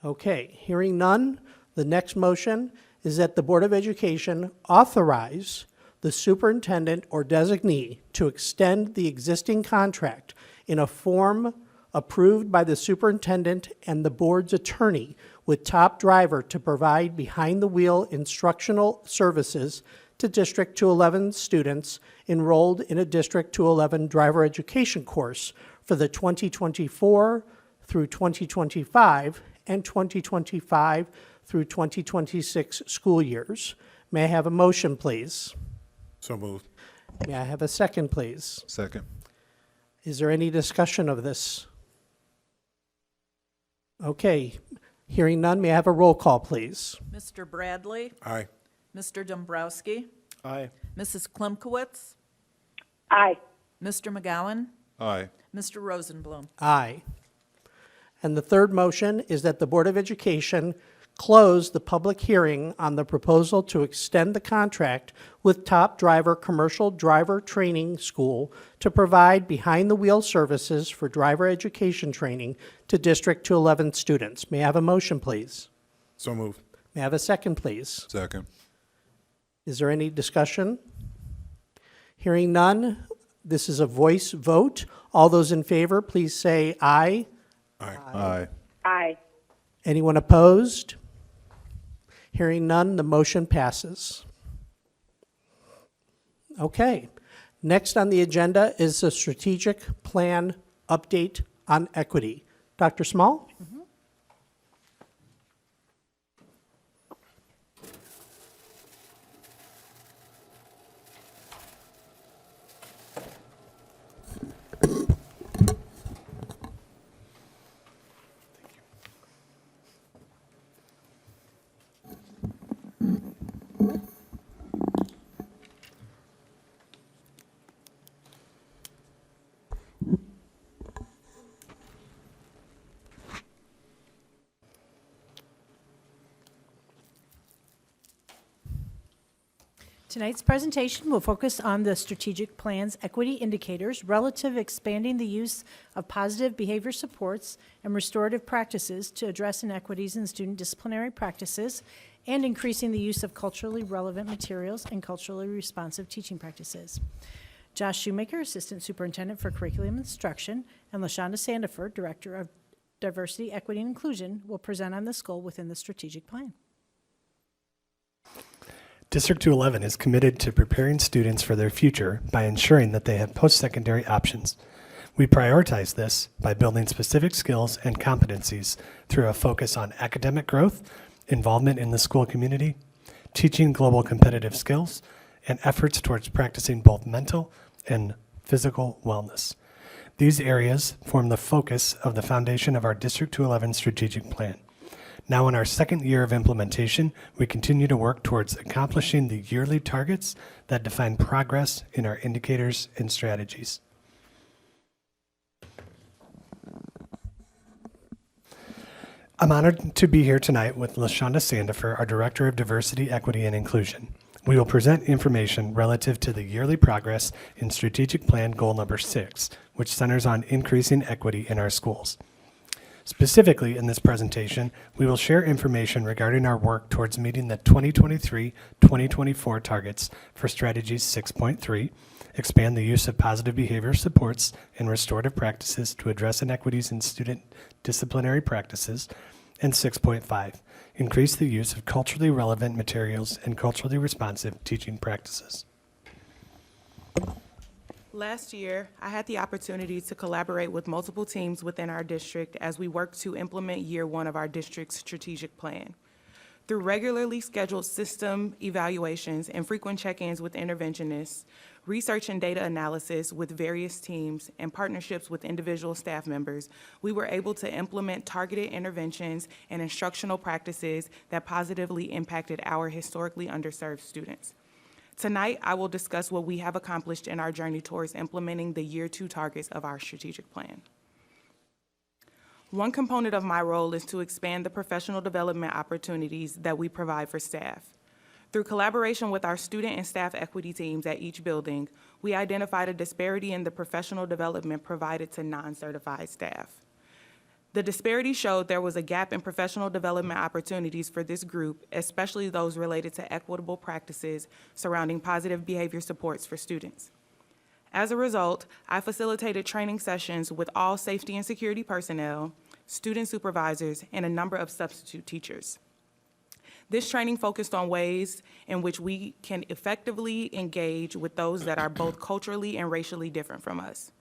Okay, hearing none, the next motion is that the Board of Education authorize the superintendent or designee to extend the existing contract in a form approved by the superintendent and the board's attorney with Top Driver to provide behind-the-wheel instructional services to District 211 students enrolled in a District 211 driver education course for the 2024 through 2025 and 2025 through 2026 school years. May I have a motion, please? So moved. May I have a second, please? Second. Is there any discussion of this? Okay, hearing none, may I have a roll call, please? Mr. Bradley? Aye. Mr. Dombrowski? Aye. Mrs. Klimkowitz? Aye. Mr. McGowan? Aye. Mr. Rosenblum? Aye. And the third motion is that the Board of Education close the public hearing on the proposal to extend the contract with Top Driver Commercial Driver Training School to provide behind-the-wheel services for driver education training to District 211 students. May I have a motion, please? So moved. May I have a second, please? Second. Is there any discussion? Hearing none, this is a voice vote. All those in favor, please say aye. Aye. Aye. Anyone opposed? Hearing none, the motion passes. Okay. Next on the agenda is the strategic plan update on equity. Dr. Small? Tonight's presentation will focus on the strategic plan's equity indicators relative expanding the use of positive behavior supports and restorative practices to address inequities in student disciplinary practices and increasing the use of culturally relevant materials and culturally responsive teaching practices. Josh Shoemaker, Assistant Superintendent for Curriculum Instruction, and LaShonda Sandiford, Director of Diversity, Equity, and Inclusion, will present on this goal within the strategic plan. District 211 is committed to preparing students for their future by ensuring that they have post-secondary options. We prioritize this by building specific skills and competencies through a focus on academic growth, involvement in the school community, teaching global competitive skills, and efforts towards practicing both mental and physical wellness. These areas form the focus of the foundation of our District 211 strategic plan. Now in our second year of implementation, we continue to work towards accomplishing the yearly targets that define progress in our indicators and strategies. I'm honored to be here tonight with LaShonda Sandiford, our Director of Diversity, Equity, and Inclusion. We will present information relative to the yearly progress in Strategic Plan Goal Number 6, which centers on increasing equity in our schools. Specifically, in this presentation, we will share information regarding our work towards meeting the 2023-2024 targets for Strategies 6.3, expand the use of positive behavior supports and restorative practices to address inequities in student disciplinary practices, and 6.5, increase the use of culturally relevant materials and culturally responsive teaching practices. Last year, I had the opportunity to collaborate with multiple teams within our district as we worked to implement year one of our district's strategic plan. Through regularly scheduled system evaluations and frequent check-ins with interventionists, research and data analysis with various teams, and partnerships with individual staff members, we were able to implement targeted interventions and instructional practices that positively impacted our historically underserved students. Tonight, I will discuss what we have accomplished in our journey towards implementing the year two targets of our strategic plan. One component of my role is to expand the professional development opportunities that we provide for staff. Through collaboration with our student and staff equity teams at each building, we identified a disparity in the professional development provided to non-certified staff. The disparity showed there was a gap in professional development opportunities for this group, especially those related to equitable practices surrounding positive behavior supports for students. As a result, I facilitated training sessions with all safety and security personnel, student supervisors, and a number of substitute teachers. This training focused on ways in which we can effectively engage with those that are both culturally and racially different from us.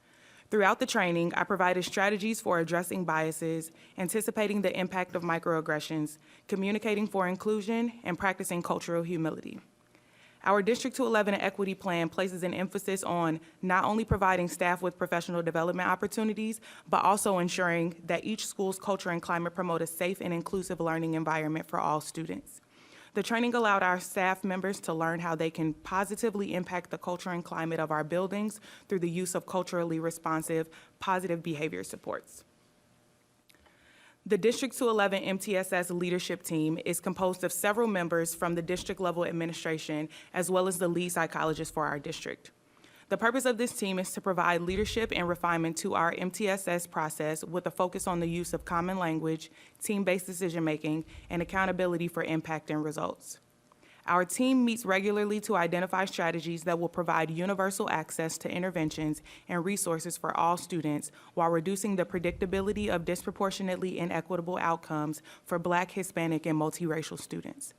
Throughout the training, I provided strategies for addressing biases, anticipating the impact of microaggressions, communicating for inclusion, and practicing cultural humility. Our District 211 Equity Plan places an emphasis on not only providing staff with professional development opportunities, but also ensuring that each school's culture and climate promote a safe and inclusive learning environment for all students. The training allowed our staff members to learn how they can positively impact the culture and climate of our buildings through the use of culturally responsive, positive behavior supports. The District 211 MTSS leadership team is composed of several members from the district level administration, as well as the lead psychologist for our district. The purpose of this team is to provide leadership and refinement to our MTSS process with a focus on the use of common language, team-based decision-making, and accountability for impact and results. Our team meets regularly to identify strategies that will provide universal access to interventions and resources for all students while reducing the predictability of disproportionately inequitable outcomes for Black, Hispanic, and multiracial students.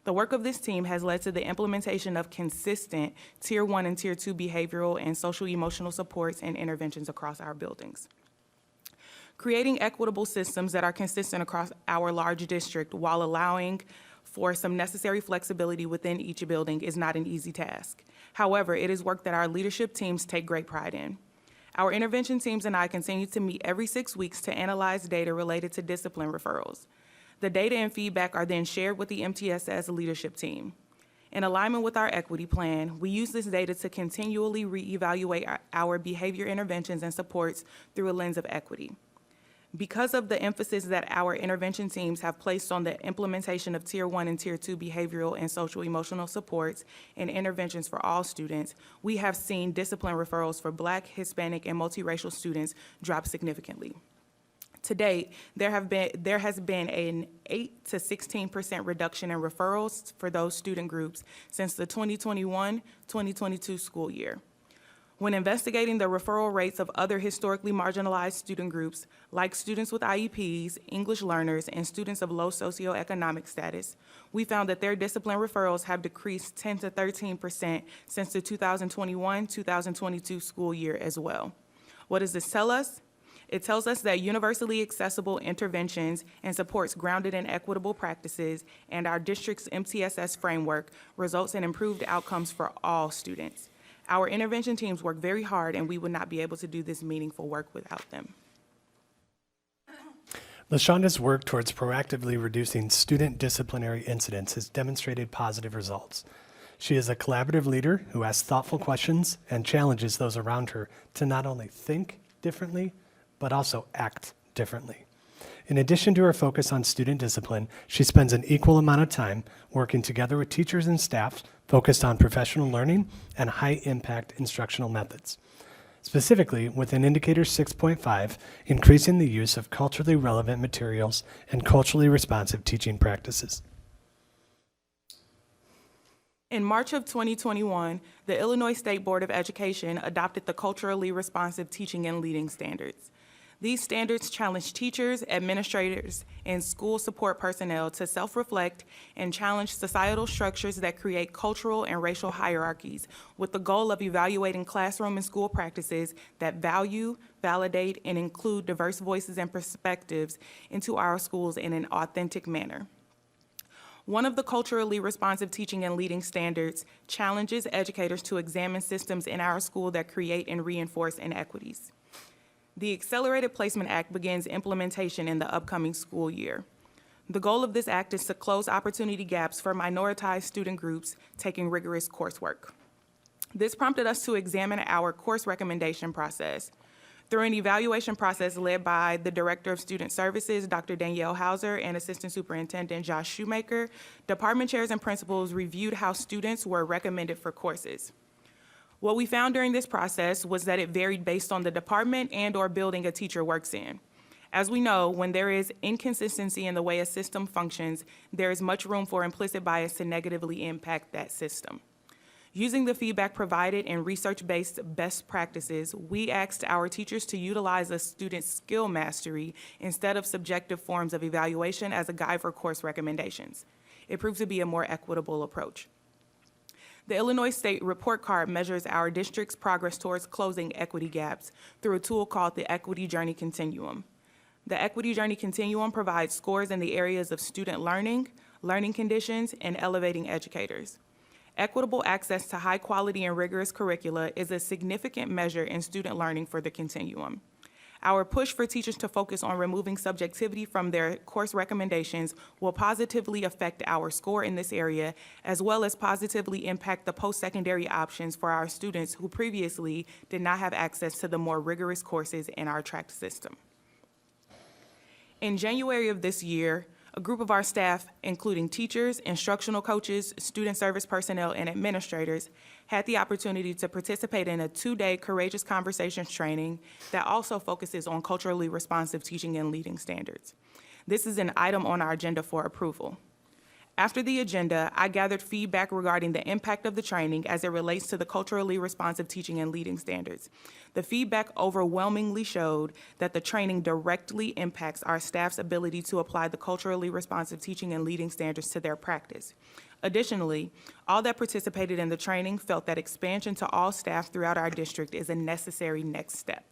The work of this team has led to the implementation of consistent Tier 1 and Tier 2 behavioral and social-emotional supports and interventions across our buildings. Creating equitable systems that are consistent across our large district while allowing for some necessary flexibility within each building is not an easy task. However, it is work that our leadership teams take great pride in. Our intervention teams and I continue to meet every 6 weeks to analyze data related to discipline referrals. The data and feedback are then shared with the MTSS leadership team. In alignment with our equity plan, we use this data to continually reevaluate our behavior interventions and supports through a lens of equity. Because of the emphasis that our intervention teams have placed on the implementation of Tier 1 and Tier 2 behavioral and social-emotional supports and interventions for all students, we have seen discipline referrals for Black, Hispanic, and multiracial students drop significantly. To date, there has been an 8 to 16% reduction in referrals for those student groups since the 2021-2022 school year. When investigating the referral rates of other historically marginalized student groups, like students with IEPs, English learners, and students of low socioeconomic status, we found that their discipline referrals have decreased 10 to 13% since the 2021-2022 school year as well. What does this tell us? It tells us that universally accessible interventions and supports grounded in equitable practices and our district's MTSS framework results in improved outcomes for all students. Our intervention teams work very hard, and we would not be able to do this meaningful work without them. LaShonda's work towards proactively reducing student disciplinary incidents has demonstrated positive results. She is a collaborative leader who asks thoughtful questions and challenges those around her to not only think differently, but also act differently. In addition to her focus on student discipline, she spends an equal amount of time working together with teachers and staff focused on professional learning and high-impact instructional methods. Specifically, within Indicator 6.5, increasing the use of culturally relevant materials and culturally responsive teaching practices. In March of 2021, the Illinois State Board of Education adopted the Culturally Responsive Teaching and Leading Standards. These standards challenge teachers, administrators, and school support personnel to self-reflect and challenge societal structures that create cultural and racial hierarchies with the goal of evaluating classroom and school practices that value, validate, and include diverse voices and perspectives into our schools in an authentic manner. One of the culturally responsive teaching and leading standards challenges educators to examine systems in our school that create and reinforce inequities. The Accelerated Placement Act begins implementation in the upcoming school year. The goal of this act is to close opportunity gaps for minoritized student groups taking rigorous coursework. This prompted us to examine our course recommendation process. Through an evaluation process led by the Director of Student Services, Dr. Danielle Hauser, and Assistant Superintendent Josh Shoemaker, department chairs and principals reviewed how students were recommended for courses. What we found during this process was that it varied based on the department and/or building a teacher works in. As we know, when there is inconsistency in the way a system functions, there is much room for implicit bias to negatively impact that system. Using the feedback provided in research-based best practices, we asked our teachers to utilize a student's skill mastery instead of subjective forms of evaluation as a guide for course recommendations. It proved to be a more equitable approach. The Illinois State Report Card measures our district's progress towards closing equity gaps through a tool called the Equity Journey Continuum. The Equity Journey Continuum provides scores in the areas of student learning, learning conditions, and elevating educators. Equitable access to high quality and rigorous curricula is a significant measure in student learning for the continuum. Our push for teachers to focus on removing subjectivity from their course recommendations will positively affect our score in this area, as well as positively impact the post-secondary options for our students who previously did not have access to the more rigorous courses in our track system. In January of this year, a group of our staff, including teachers, instructional coaches, student service personnel, and administrators, had the opportunity to participate in a 2-day Courageous Conversations training that also focuses on culturally responsive teaching and leading standards. This is an item on our agenda for approval. After the agenda, I gathered feedback regarding the impact of the training as it relates to the culturally responsive teaching and leading standards. The feedback overwhelmingly showed that the training directly impacts our staff's ability to apply the culturally responsive teaching and leading standards to their practice. Additionally, all that participated in the training felt that expansion to all staff throughout our district is a necessary next step.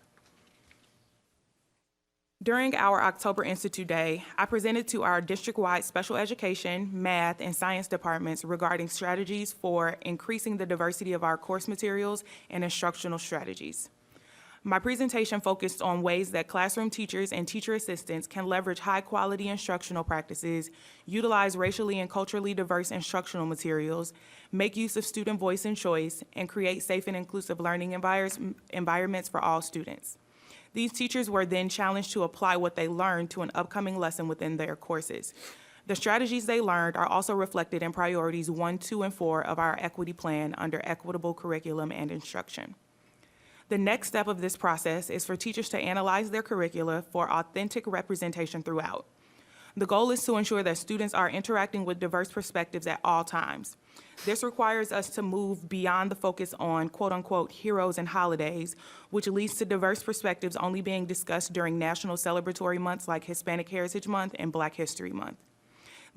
During our October Institute Day, I presented to our district-wide special education, math, and science departments regarding strategies for increasing the diversity of our course materials and instructional strategies. My presentation focused on ways that classroom teachers and teacher assistants can leverage high-quality instructional practices, utilize racially and culturally diverse instructional materials, make use of student voice and choice, and create safe and inclusive learning environments for all students. These teachers were then challenged to apply what they learned to an upcoming lesson within their courses. The strategies they learned are also reflected in priorities 1, 2, and 4 of our equity plan under equitable curriculum and instruction. The next step of this process is for teachers to analyze their curricula for authentic representation throughout. The goal is to ensure that students are interacting with diverse perspectives at all times. This requires us to move beyond the focus on quote-unquote heroes and holidays, which leads to diverse perspectives only being discussed during national celebratory months like Hispanic Heritage Month and Black History Month.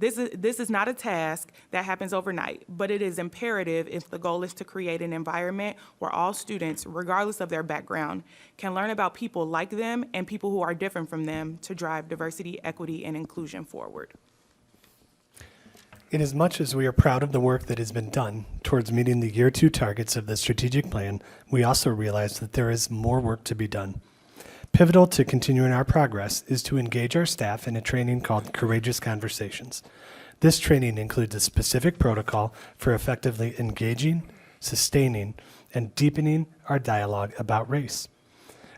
This is not a task that happens overnight, but it is imperative if the goal is to create an environment where all students, regardless of their background, can learn about people like them and people who are different from them to drive diversity, equity, and inclusion forward. Inasmuch as we are proud of the work that has been done towards meeting the Year 2 targets of the strategic plan, we also realize that there is more work to be done. Pivotal to continuing our progress is to engage our staff in a training called Courageous Conversations. This training includes a specific protocol for effectively engaging, sustaining, and deepening our dialogue about race.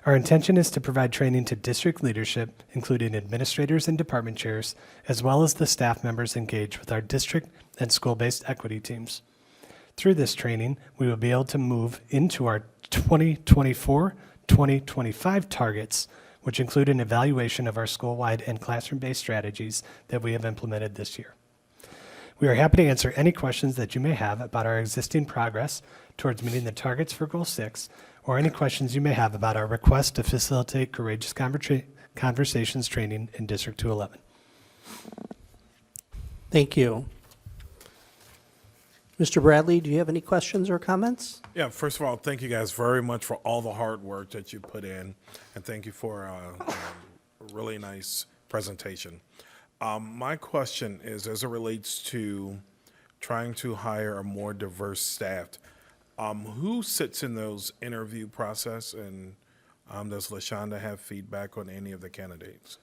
Our intention is to provide training to district leadership, including administrators and department chairs, as well as the staff members engaged with our district and school-based equity teams. Through this training, we will be able to move into our 2024-2025 targets, which include an evaluation of our school-wide and classroom-based strategies that we have implemented this year. We are happy to answer any questions that you may have about our existing progress towards meeting the targets for Goal 6, or any questions you may have about our request to facilitate Courageous Conversations training in District 211. Thank you. Mr. Bradley, do you have any questions or comments? Yeah, first of all, thank you guys very much for all the hard work that you put in, and thank you for a really nice presentation. My question is, as it relates to trying to hire a more diverse staff, who sits in those interview process, and does LaShonda have feedback on any of the candidates?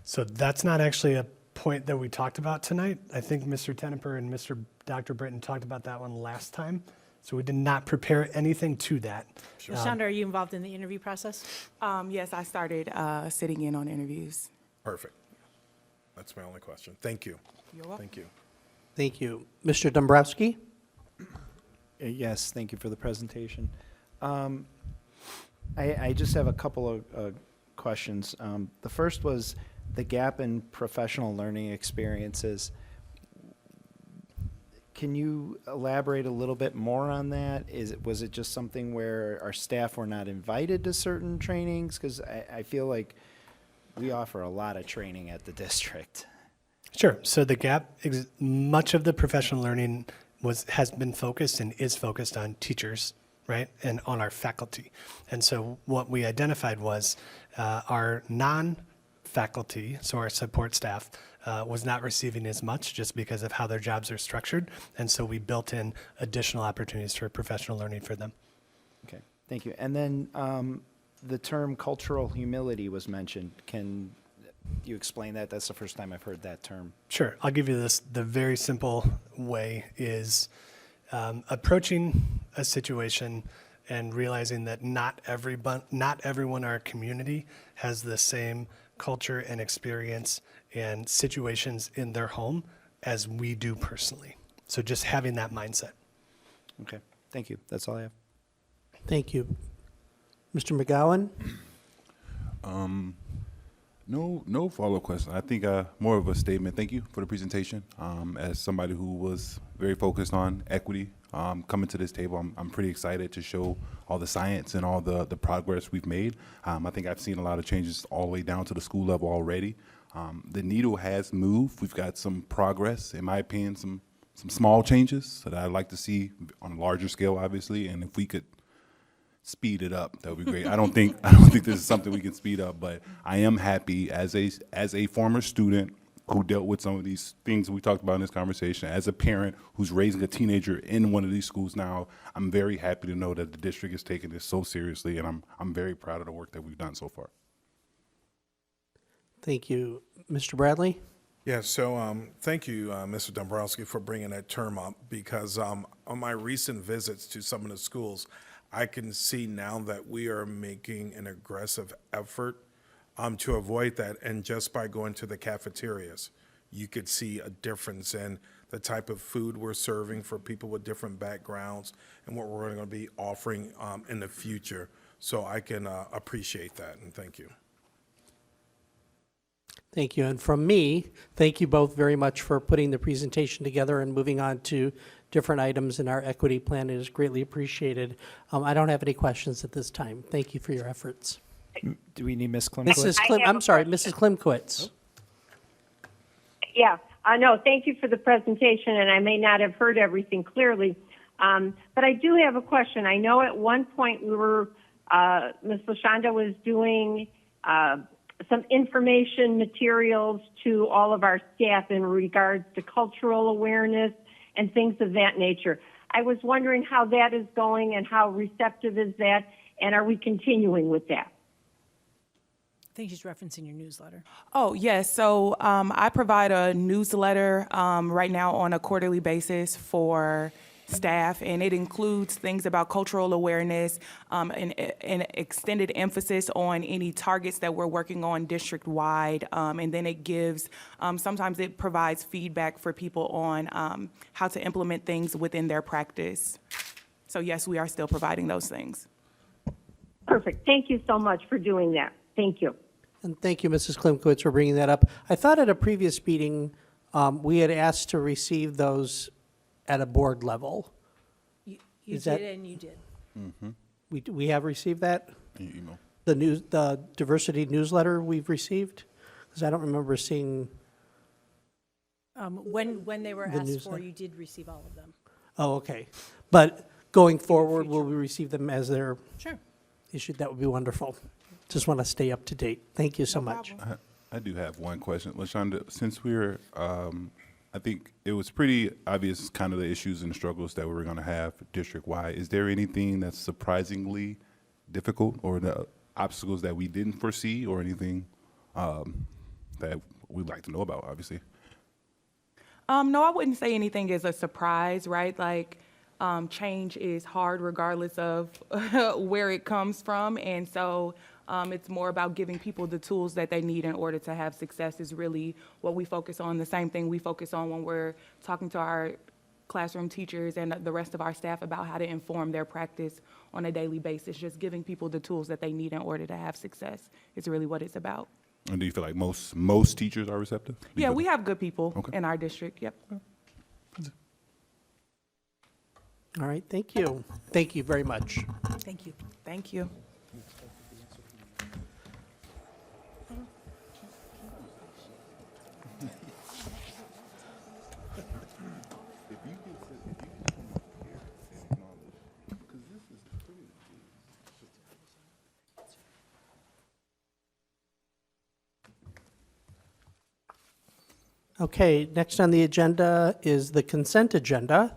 So that's not actually a point that we talked about tonight. I think Mr. Teneper and Dr. Britton talked about that one last time. So we did not prepare anything to that. Shonda, are you involved in the interview process? Yes, I started sitting in on interviews. Perfect. That's my only question. Thank you. You're welcome. Thank you. Thank you. Mr. Dombrowski? Yes, thank you for the presentation. I just have a couple of questions. The first was the gap in professional learning experiences. Can you elaborate a little bit more on that? Was it just something where our staff were not invited to certain trainings? Because I feel like we offer a lot of training at the district. Sure. So the gap, much of the professional learning has been focused and is focused on teachers, right, and on our faculty. And so what we identified was our non-faculty, so our support staff, was not receiving as much just because of how their jobs are structured. And so we built in additional opportunities for professional learning for them. Okay, thank you. And then the term cultural humility was mentioned. Can you explain that? That's the first time I've heard that term. Sure. I'll give you this. The very simple way is approaching a situation and realizing that not everyone in our community has the same culture and experience and situations in their home as we do personally. So just having that mindset. Okay, thank you. That's all I have. Thank you. Mr. McGowan? No follow-up question. I think more of a statement. Thank you for the presentation. As somebody who was very focused on equity, coming to this table, I'm pretty excited to show all the science and all the progress we've made. I think I've seen a lot of changes all the way down to the school level already. The needle has moved. We've got some progress, in my opinion, some small changes that I'd like to see on a larger scale, obviously, and if we could speed it up, that would be great. I don't think this is something we can speed up, but I am happy as a former student who dealt with some of these things we talked about in this conversation, as a parent who's raising a teenager in one of these schools now. I'm very happy to know that the district is taking this so seriously, and I'm very proud of the work that we've done so far. Thank you. Mr. Bradley? Yeah, so thank you, Mr. Dombrowski, for bringing that term up, because on my recent visits to some of the schools, I can see now that we are making an aggressive effort to avoid that. And just by going to the cafeterias, you could see a difference in the type of food we're serving for people with different backgrounds and what we're going to be offering in the future. So I can appreciate that, and thank you. Thank you. And from me, thank you both very much for putting the presentation together and moving on to different items in our equity plan. It is greatly appreciated. I don't have any questions at this time. Thank you for your efforts. Do we need Ms. Klimkowitz? Mrs. Klimkowitz. Yeah, no, thank you for the presentation, and I may not have heard everything clearly, but I do have a question. I know at one point we were, Ms. LaShonda was doing some information materials to all of our staff in regards to cultural awareness and things of that nature. I was wondering how that is going and how receptive is that, and are we continuing with that? I think she's referencing your newsletter. Oh, yes. So I provide a newsletter right now on a quarterly basis for staff, and it includes things about cultural awareness and extended emphasis on any targets that we're working on district-wide, and then it gives, sometimes it provides feedback for people on how to implement things within their practice. So yes, we are still providing those things. Perfect. Thank you so much for doing that. Thank you. And thank you, Mrs. Klimkowitz, for bringing that up. I thought at a previous meeting, we had asked to receive those at a board level. You Is did, that- and you did. Mm-hmm. We have received that? In your email. The diversity newsletter we've received? Because I don't remember seeing, When they were The asked for, newsletter. you did receive all of them. oh, okay. But going forward, will we receive them as they're Sure. issued? That would be wonderful. Just want to stay up to date. Thank you so much. I do have one question. LaShonda, since we're, I think it was pretty obvious kind of the issues and struggles that we were going to have district-wide. Is there anything that's surprisingly difficult or the obstacles that we didn't foresee or anything that we'd like to know about, obviously? No, I wouldn't say anything is a surprise, right? Like, change is hard regardless of where it comes from. And so it's more about giving people the tools that they need in order to have success is really what we focus on. The same thing we focus on when we're talking to our classroom teachers and the rest of our staff about how to inform their practice on a daily basis. Just giving people the tools that they need in order to have success is really what it's about. And do you feel like most teachers are receptive? Yeah, we have good people Okay. in our district. Yep. All right, thank you. Thank you very much. Thank you. Thank you. Okay, next on the agenda is the consent agenda.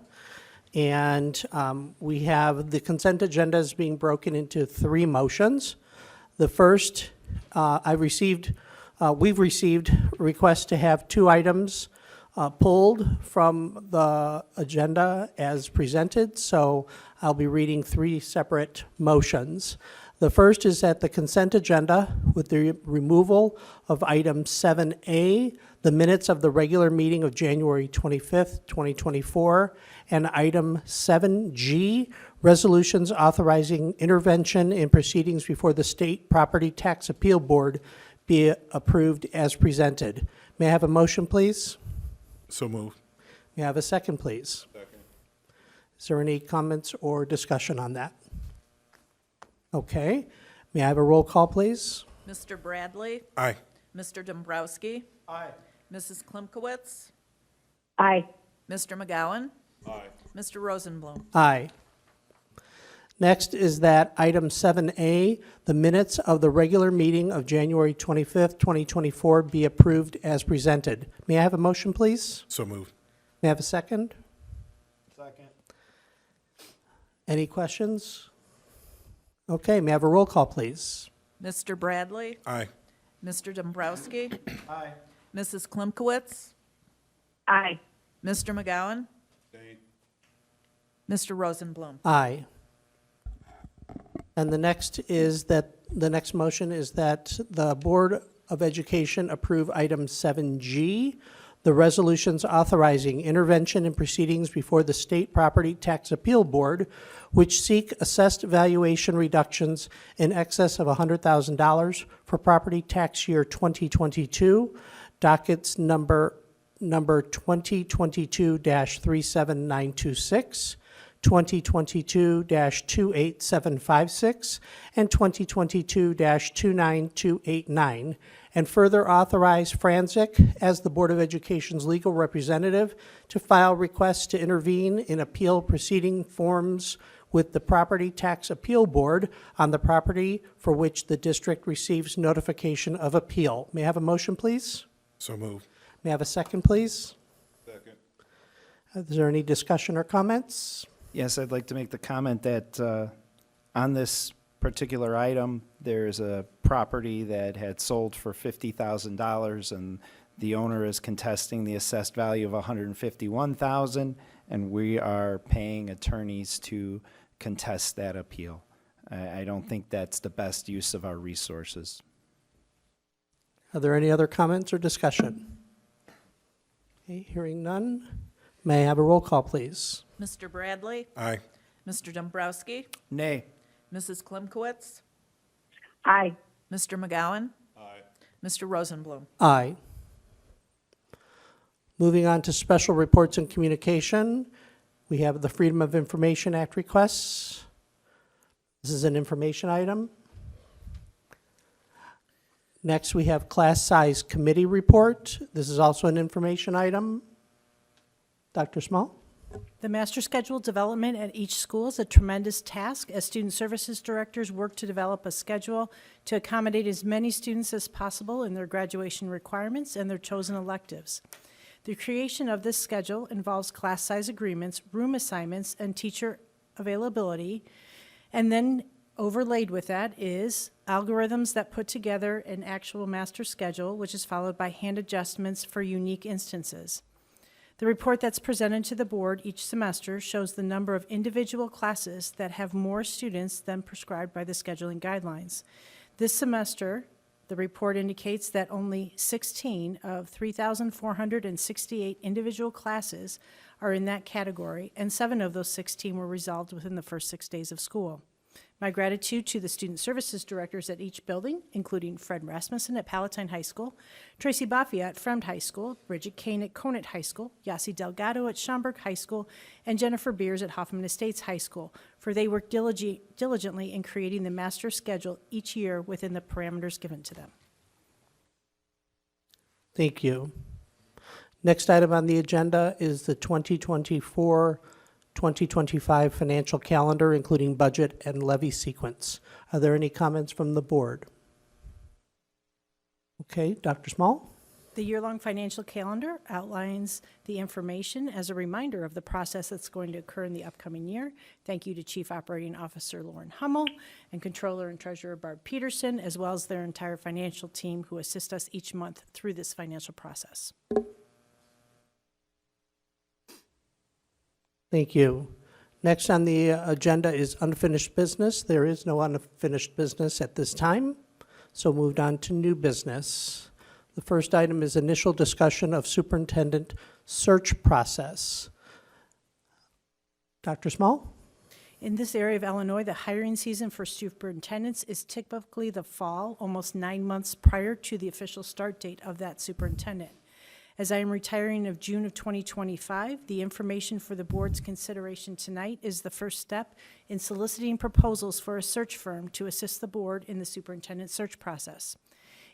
And we have the consent agenda is being broken into 3 motions. The first, we've received requests to have 2 items pulled from the agenda as presented. So I'll be reading 3 separate motions. The first is that the consent agenda with the removal of item 7A, the minutes of the regular meeting of January 25th, 2024, and item 7G, resolutions authorizing intervention in proceedings before the State Property Tax Appeal Board be approved as presented. May I have a motion, please? So moved. May I have a second, please? Second. Is there any comments or discussion on that? Okay. May I have a roll call, please? Mr. Bradley? Aye. Mr. Dombrowski? Aye. Mrs. Klimkowitz? Aye. Mr. McGowan? Aye. Mr. Rosenblum? Aye. Next is that item 7A, the minutes of the regular meeting of January 25th, 2024 be approved as presented. May I have a motion, please? So moved. May I have a second? Second. Any questions? Okay, may I have a roll call, please? Mr. Bradley? Aye. Mr. Dombrowski? Aye. Mrs. Klimkowitz? Aye. Mr. McGowan? Mr. Rosenblum? Aye. And the next motion is that the Board of Education approve item 7G, the resolutions authorizing intervention in proceedings before the State Property Tax Appeal Board, which seek assessed valuation reductions in excess of $100,000 for property tax year 2022, dockets number 2022-37926, 2022-28756, and 2022-29289, and further authorize Franzik as the Board of Education's legal representative to file requests to intervene in appeal proceeding forms with the Property Tax Appeal Board on the property for which the district receives notification of appeal. May I have a motion, please? So moved. May I have a second, please? Second. Is there any discussion or comments? Yes, I'd like to make the comment that on this particular item, there's a property that had sold for $50,000, and the owner is contesting the assessed value of $151,000, and we are paying attorneys to contest that appeal. I don't think that's the best use of our resources. Are there any other comments or discussion? Okay, hearing none. May I have a roll call, please? Mr. Bradley? Aye. Mr. Dombrowski? Nay. Mrs. Klimkowitz? Aye. Mr. McGowan? Aye. Mr. Rosenblum? Aye. Moving on to special reports and communication, we have the Freedom of Information Act requests. This is an information item. Next, we have class size committee report. This is also an information item. Dr. Small? The master schedule development at each school is a tremendous task as student services directors work to develop a schedule to accommodate as many students as possible in their graduation requirements and their chosen electives. The creation of this schedule involves class size agreements, room assignments, and teacher availability, and then overlaid with that is algorithms that put together an actual master schedule, which is followed by hand adjustments for unique instances. The report that's presented to the board each semester shows the number of individual classes that have more students than prescribed by the scheduling guidelines. This semester, the report indicates that only 16 of 3,468 individual classes are in that category, and 7 of those 16 were resolved within the first 6 days of school. My gratitude to the student services directors at each building, including Fred Rasmussen at Palatine High School, Tracy Baffia at Fremd High School, Bridget Kane at Conant High School, Yasi Delgado at Schaumburg High School, and Jennifer Beers at Hoffman Estates High School, for they work diligently in creating the master schedule each year within the parameters given to them. Thank you. Next item on the agenda is the 2024-2025 financial calendar, including budget and levy sequence. Are there any comments from the board? Okay, Dr. Small? The year-long financial calendar outlines the information as a reminder of the process that's going to occur in the upcoming year. Thank you to Chief Operating Officer Lauren Hummel and Controller and Treasurer Barb Peterson, as well as their entire financial team who assist us each month through this financial process. Thank you. Next on the agenda is unfinished business. There is no unfinished business at this time, so moved on to new business. The first item is initial discussion of superintendent search process. Dr. Small? In this area of Illinois, the hiring season for superintendents is typically the fall, almost 9 months prior to the official start date of that superintendent. As I am retiring of June of 2025, the information for the board's consideration tonight is the first step in soliciting proposals for a search firm to assist the board in the superintendent search process.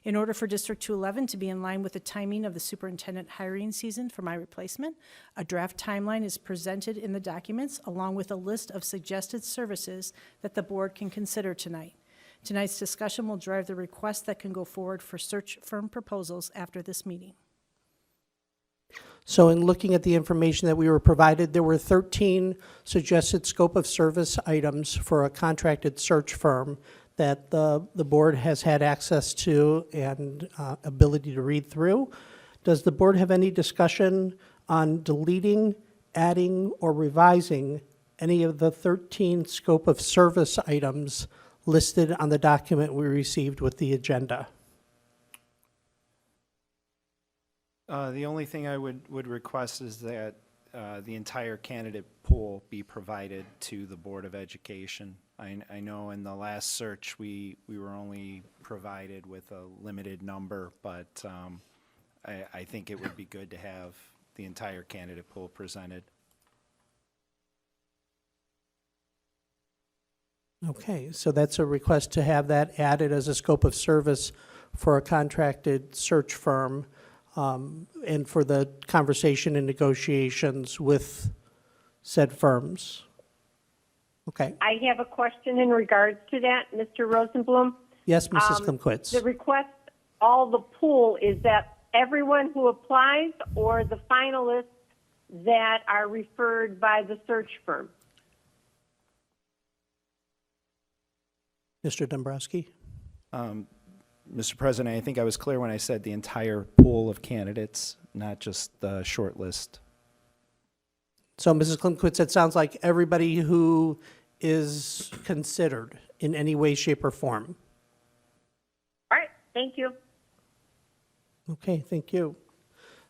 In order for District 211 to be in line with the timing of the superintendent hiring season for my replacement, a draft timeline is presented in the documents along with a list of suggested services that the board can consider tonight. Tonight's discussion will drive the requests that can go forward for search firm proposals after this meeting. So in looking at the information that we were provided, there were 13 suggested scope of service items for a contracted search firm that the board has had access to and ability to read through. Does the board have any discussion on deleting, adding, or revising any of the 13 scope of service items listed on the document we received with the agenda? The only thing I would request is that the entire candidate pool be provided to the Board of Education. I know in the last search, we were only provided with a limited number, but I think it would be good to have the entire candidate pool presented. Okay, so that's a request to have that added as a scope of service for a contracted search firm, and for the conversation and negotiations with said firms. Okay. I have a question in regards to that, Mr. Rosenblum. Yes, Mrs. Klimkowitz. The request, all the pool, is that everyone who applies or the finalists that are referred by the search firm? Mr. Dombrowski? Mr. President, I think I was clear when I said the entire pool of candidates, not just the short list. So, Mrs. Klimkowitz, it sounds like everybody who is considered in any way, shape, or form. All right, thank you. Okay, thank you.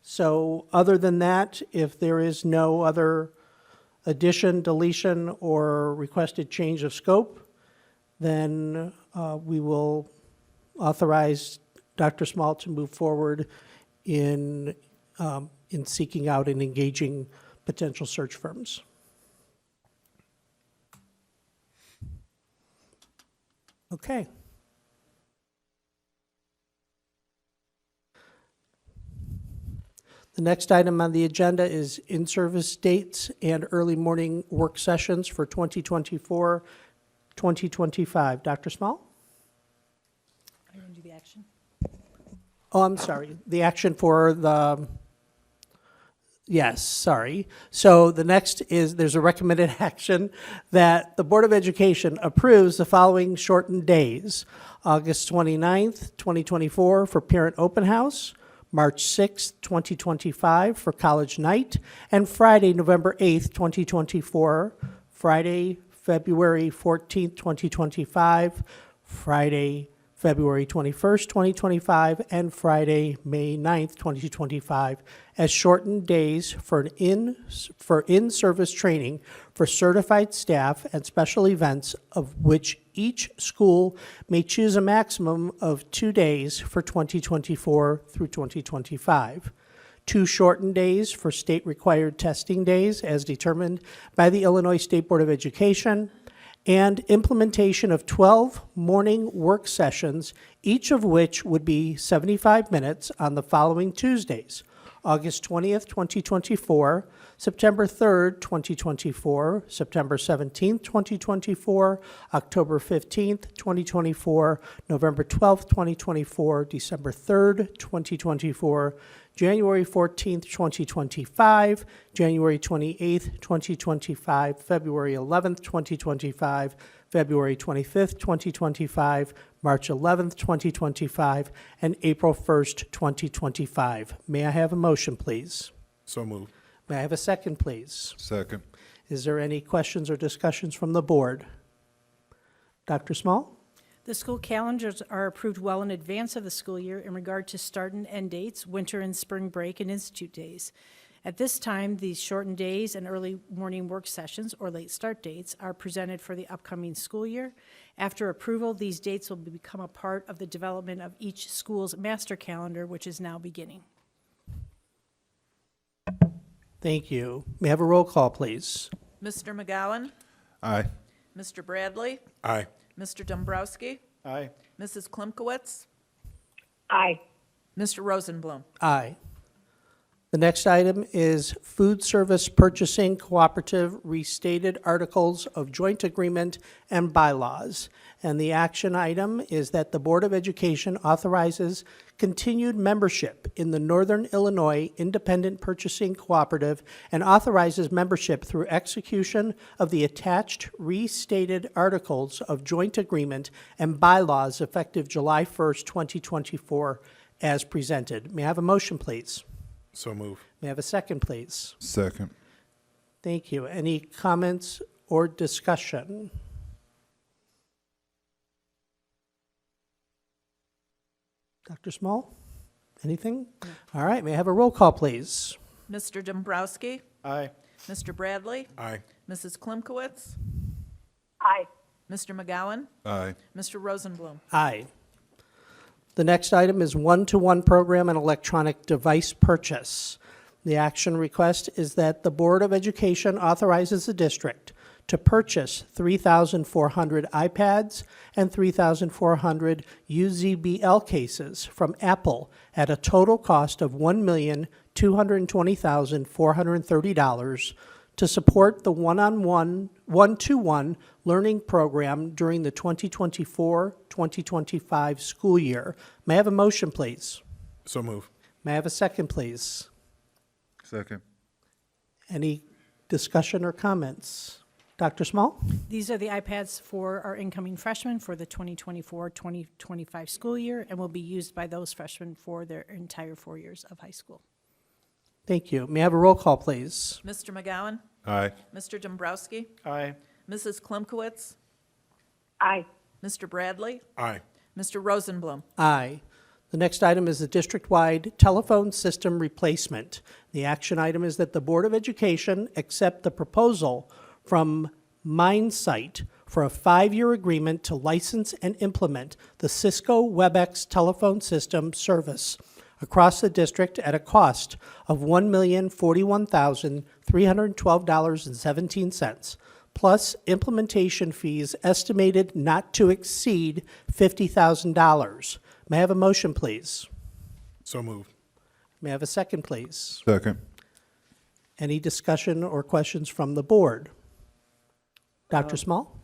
So, other than that, if there is no other addition, deletion, or requested change of scope, then we will authorize Dr. Small to move forward in seeking out and engaging potential search firms. Okay. The next item on the agenda is in-service dates and early morning work sessions for 2024, 2025. Dr. Small? Are you going to do the action? Oh, I'm sorry. The action for the, yes, sorry. So the next is, there's a recommended action that the Board of Education approves the following shortened days. August 29th, 2024 for Parent Open House, March 6th, 2025 for College Night, and Friday, November 8th, 2024, Friday, February 14th, 2025, Friday, February 21st, 2025, and Friday, May 9th, 2025, as shortened days for in-service training for certified staff and special events, of which each school may choose a maximum of 2 days for 2024 through 2025. 2 shortened days for state-required testing days as determined by the Illinois State Board of Education, and implementation of 12 morning work sessions, each of which would be 75 minutes on the following Tuesdays: August 20th, 2024, September 3rd, 2024, September 17th, 2024, October 15th, 2024, November 12th, 2024, December 3rd, 2024, January 14th, 2025, January 28th, 2025, February 11th, 2025, February 25th, 2025, March 11th, 2025, and April 1st, 2025. May I have a motion, please? So moved. May I have a second, please? Second. Is there any questions or discussions from the board? Dr. Small? The school calendars are approved well in advance of the school year in regard to start and end dates, winter and spring break, and institute days. At this time, these shortened days and early morning work sessions or late start dates are presented for the upcoming school year. After approval, these dates will become a part of the development of each school's master calendar, which is now beginning. Thank you. May I have a roll call, please? Mr. McGowan? Aye. Mr. Bradley? Aye. Mr. Dombrowski? Aye. Mrs. Klimkowitz? Aye. Mr. Rosenblum? Aye. The next item is Food Service Purchasing Cooperative Restated Articles of Joint Agreement and Bylaws. And the action item is that the Board of Education authorizes continued membership in the Northern Illinois Independent Purchasing Cooperative and authorizes membership through execution of the attached restated articles of joint agreement and bylaws effective July 1st, 2024, as presented. May I have a motion, please? So move. May I have a second, please? Second. Thank you. Any comments or discussion? Dr. Small, anything? All right, may I have a roll call, please? Mr. Dombrowski? Aye. Mr. Bradley? Aye. Mrs. Klimkowitz? Aye. Mr. McGowan? Aye. Mr. Rosenblum? Aye. The next item is one-to-one program and electronic device purchase. The action request is that the Board of Education authorizes the district to purchase 3,400 iPads and 3,400 UZBL cases from Apple at a total cost of $1,220,430 to support the one-to-one learning program during the 2024-2025 school year. May I have a motion, please? So move. May I have a second, please? Second. Any discussion or comments? Dr. Small? These are the iPads for our incoming freshmen for the 2024-2025 school year and will be used by those freshmen for their entire 4 years of high school. Thank you. May I have a roll call, please? Mr. McGowan? Aye. Mr. Dombrowski? Aye. Mrs. Klimkowitz? Aye. Mr. Bradley? Aye. Mr. Rosenblum? Aye. The next item is the district-wide telephone system replacement. The action item is that the Board of Education accept the proposal from MindSight for a 5-year agreement to license and implement the Cisco WebEx telephone system service across the district at a cost of $1,041,312.17, plus implementation fees estimated not to exceed $50,000. May I have a motion, please? So move. May I have a second, please? Second. Any discussion or questions from the board? Dr. Small?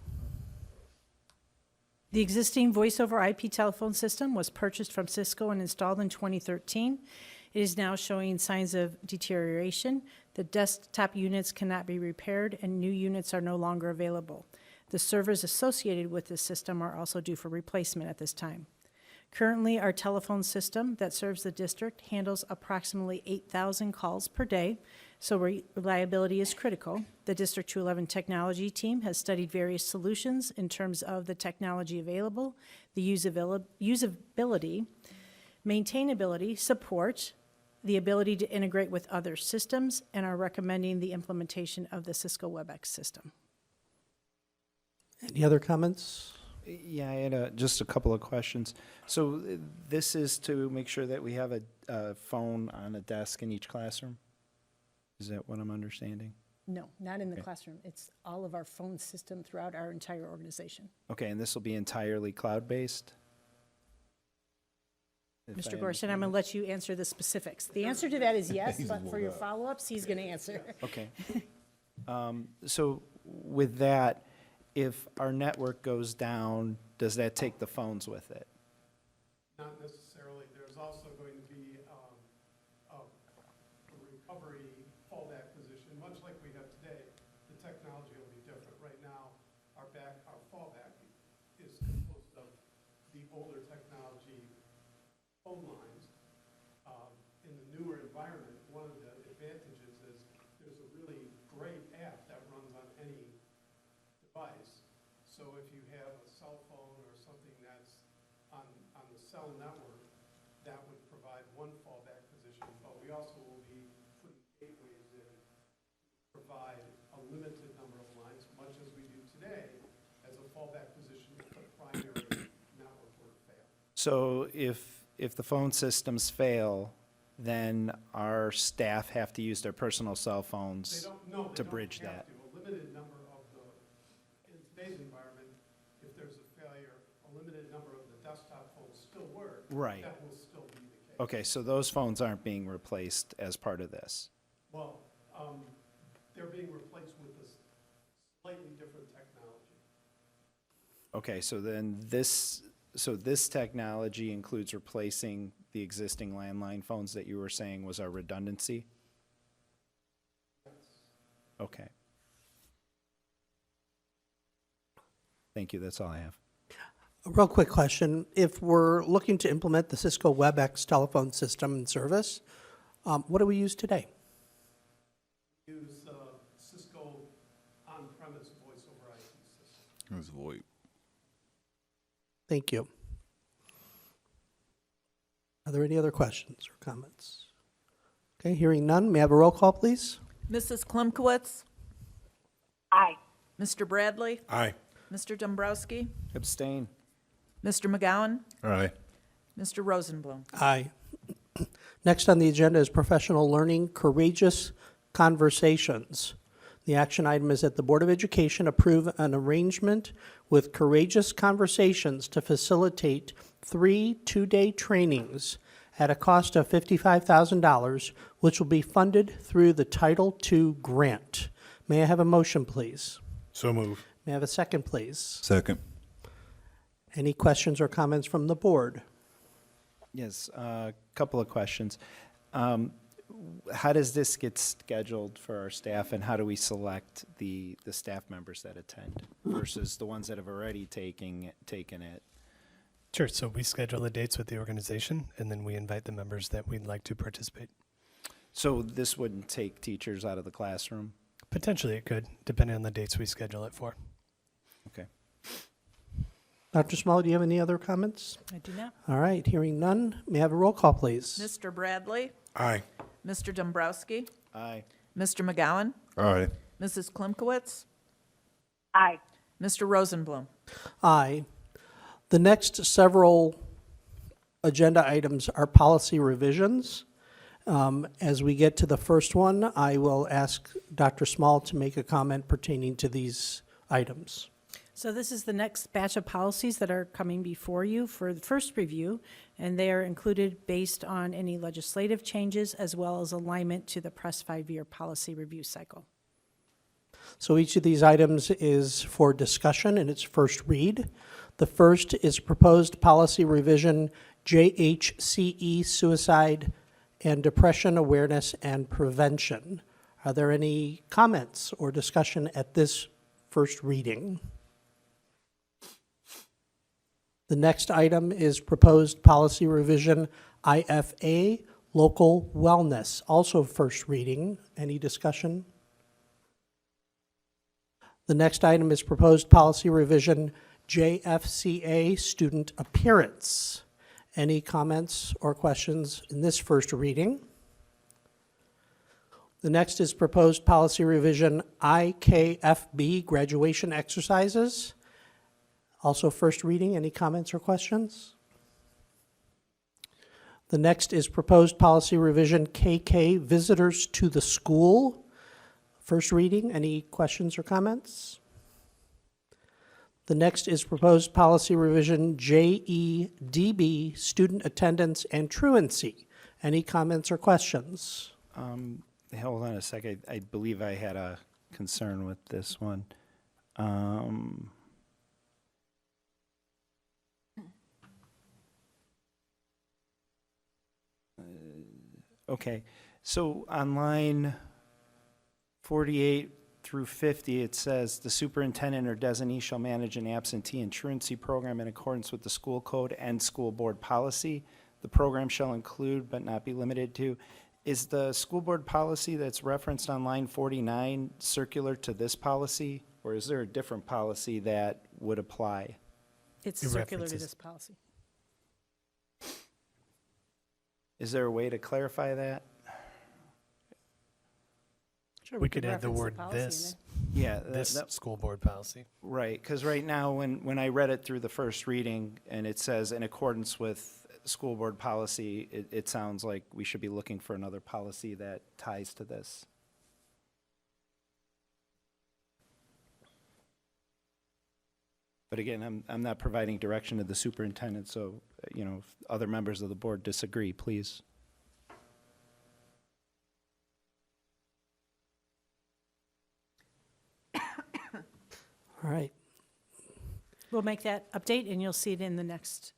The existing voice-over IP telephone system was purchased from Cisco and installed in 2013. It is now showing signs of deterioration. The desktop units cannot be repaired, and new units are no longer available. The servers associated with this system are also due for replacement at this time. Currently, our telephone system that serves the district handles approximately 8,000 calls per day, so reliability is critical. The District 211 technology team has studied various solutions in terms of the technology available, the usability, maintainability, support, the ability to integrate with other systems, and are recommending the implementation of the Cisco WebEx system. Any other comments? Yeah, I had just a couple of questions. So this is to make sure that we have a phone on a desk in each classroom? Is that what I'm understanding? No, not in the Okay. classroom. It's all of our phone system throughout our entire organization. Okay, and this will be entirely cloud-based? If I Mr. Gorson, I'm understand going to let you answer the specifics. The answer to that is yes, but for your follow-ups, he's going to answer. Okay. So with that, if our network goes down, does that take the phones with it? Not necessarily. There's also going to be a recovery fallback position, much like we have today. The technology will be different. Right now, our fallback is composed of the older technology phone lines. In the newer environment, one of the advantages is there's a really great app that runs on any device. So if you have a cell phone or something that's on the cell network, that would provide one fallback position, but we also will be putting gateways So if the phone systems fail, then our staff have to use their personal cell phones to bridge that. A limited number of in today's environment, if there's a failure, a limited number of the desktop phones still work. Right. That will still be the case. Okay, so those phones aren't being replaced as part of this. Well, they're being replaced with a slightly different technology. Okay, so then this technology includes replacing the existing landline phones that you were saying was our redundancy? Okay. Thank you, that's all I have. A real quick question. If we're looking to implement the Cisco WebEx telephone system and service, what do we use today? Use Cisco on-premise voice over IP system. It was VoIP. Thank you. Are there any other questions or comments? Okay, hearing none, may I have a roll call, please? Mrs. Klimkowitz? Aye. Mr. Bradley? Aye. Mr. Dombrowski? Abstain. Mr. McGowan? Aye. Mr. Rosenblum? Aye. Next on the agenda is professional learning, courageous conversations. The action item is that the Board of Education approve an arrangement with Courageous Conversations to facilitate 3 two-day trainings at a cost of $55,000, which will be funded through the Title II grant. May I have a motion, please? So move. May I have a second, please? Second. Any questions or comments from the board? Yes, a couple of questions. How does this get scheduled for our staff, and how do we select the staff members that attend versus the ones that have already taken it? Sure. So we schedule the dates with the organization, and then we invite the members that we'd like to participate. So this wouldn't take teachers out of the classroom? Potentially it could, depending on the dates we schedule it for. Okay. Dr. Small, do you have any other comments? I do not. All right, hearing none, may I have a roll call, please? Mr. Bradley? Aye. Mr. Dombrowski? Aye. Mr. McGowan? Aye. Mrs. Klimkowitz? Aye. Mr. Rosenblum? Aye. The next several agenda items are policy revisions. As we get to the first one, I will ask Dr. Small to make a comment pertaining to these items. So this is the next batch of policies that are coming before you for the first review, and they are included based on any legislative changes as well as alignment to the Press 5-year policy review cycle. So each of these items is for discussion in its first read. The first is proposed policy revision JHCE, suicide and depression awareness and prevention. Are there any comments or discussion at this first reading? The next item is proposed policy revision IFA, local wellness, also first reading. Any discussion? The next item is proposed policy revision JFCA, student appearance. Any comments or questions in this first reading? The next is proposed policy revision IKFB, graduation exercises. Also first reading. Any comments or questions? The next is proposed policy revision KK, visitors to the school. First reading. Any questions or comments? The next is proposed policy revision JEDB, student attendance and truancy. Any comments or questions? Hold on a second. I believe I had a concern with this one. Okay, so on line 48 through 50, it says, the superintendent or designee shall manage an absentee and truancy program in accordance with the school code and school board policy. The program shall include but not be limited to. Is the school board policy that's referenced on line 49 circular to this policy, or is there a different policy that would apply? It's It circular to references- this policy. Is there a way to clarify that? Sure, We could add the reference word policy in this. there. Yeah, this school board policy. Right, because right now, when I read it through the first reading, and it says in accordance with school board policy, it sounds like we should be looking for another policy that ties to this. But again, I'm not providing direction to the superintendent, so, you know, if other members of the board disagree, please. All right. We'll make that update, and you'll see it in the next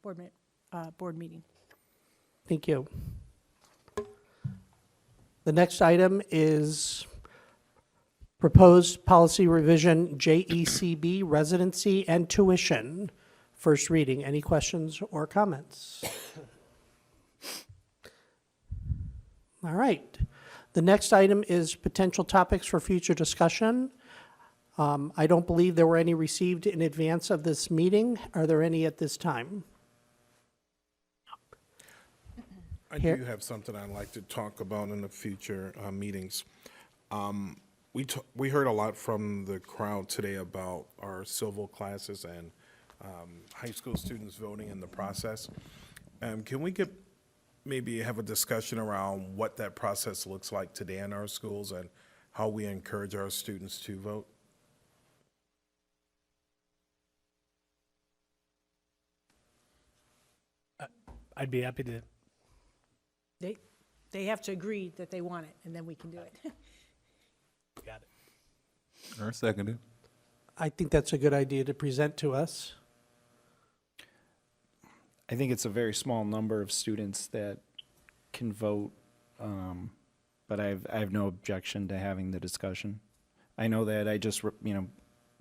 board meeting. Thank you. The next item is proposed policy revision, JECB, residency and tuition. First reading. Any questions or comments? All right. The next item is potential topics for future discussion. I don't believe there were any received in advance of this meeting. Are there any at this time? I do have something I'd like to talk about in the future meetings. We heard a lot from the crowd today about our civil classes and high school students voting in the process. Can we maybe have a discussion around what that process looks like today in our schools and how we encourage our students to vote? I'd be happy to. They have to agree that they want it, and then we can do it. Got it. Or seconded. I think that's a good idea to present to us. I think it's a very small number of students that can vote, but I have no objection to having the discussion. I know that I just,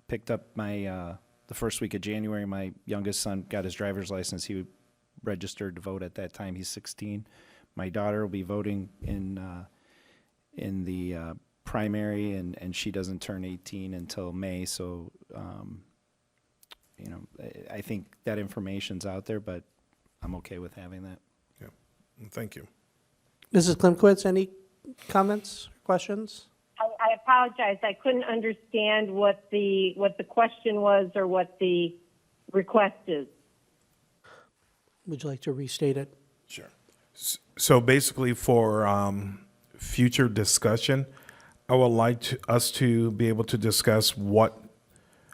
picked up my, the first week of January, my youngest son got his driver's license. He registered to vote at that time. He's 16. My daughter will be voting in the primary, and she doesn't turn 18 until May. So, I think that information's out there, but I'm okay with having that. Yeah, thank you. Mrs. Klimkowitz, any comments, questions? I apologize. I couldn't understand what the question was or what the request is. Would you like to restate it? Sure. So basically for future discussion, I would like us to be able to discuss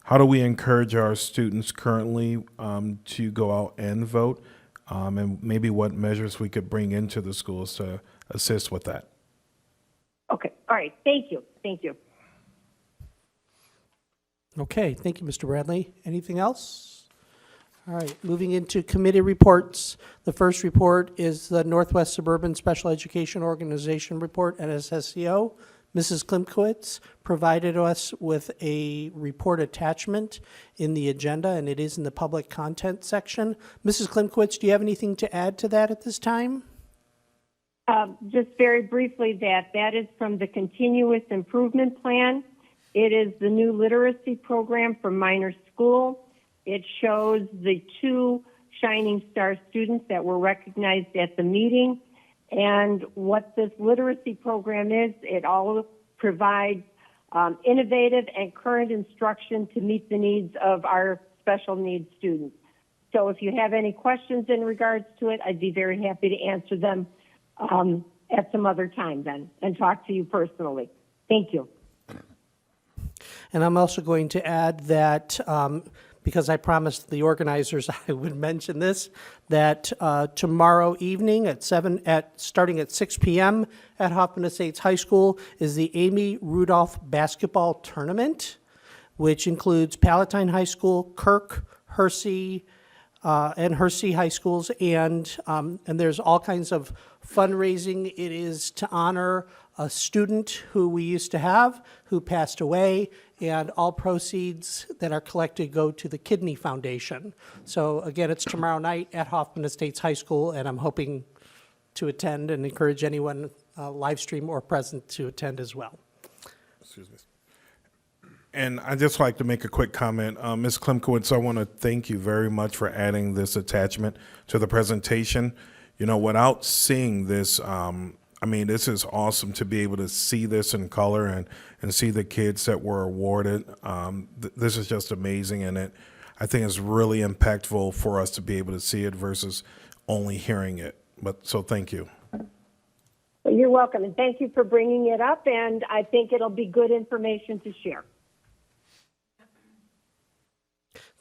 how do we encourage our students currently to go out and vote, and maybe what measures we could bring into the schools to assist with that. Okay. All right. Thank you. Thank you. Okay, thank you, Mr. Bradley. Anything else? All right, moving into committee reports. The first report is the Northwest Suburban Special Education Organization report, NSSCO. Mrs. Klimkowitz provided us with a report attachment in the agenda, and it is in the public content section. Mrs. Klimkowitz, do you have anything to add to that at this time? Just very briefly, that is from the Continuous Improvement Plan. It is the new literacy program for minor school. It shows the 2 Shining Star students that were recognized at the meeting. And what this literacy program is, it all provides innovative and current instruction to meet the needs of our special needs students. So if you have any questions in regards to it, I'd be very happy to answer them at some other time then and talk to you personally. Thank you. And I'm also going to add that, because I promised the organizers I would mention this, that tomorrow evening starting at 6 p.m. at Hoffman Estates High School is the Amy Rudolph Basketball Tournament, which includes Palatine High School, Kirk, Hersey, and Hersey High Schools, and there's all kinds of fundraising. It is to honor a student who we used to have who passed away, and all proceeds that are collected go to the Kidney Foundation. So again, it's tomorrow night at Hoffman Estates High School, and I'm hoping to attend and encourage anyone live stream or present to attend as well. Excuse me. And I'd just like to make a quick comment. Ms. Klimkowitz, I want to thank you very much for adding this attachment to the presentation. Without seeing this, I mean, this is awesome to be able to see this in color and see the kids that were awarded. This is just amazing, and I think it's really impactful for us to be able to see it versus only hearing it. So thank you. Well, you're welcome, and thank you for bringing it up, and I think it'll be good information to share.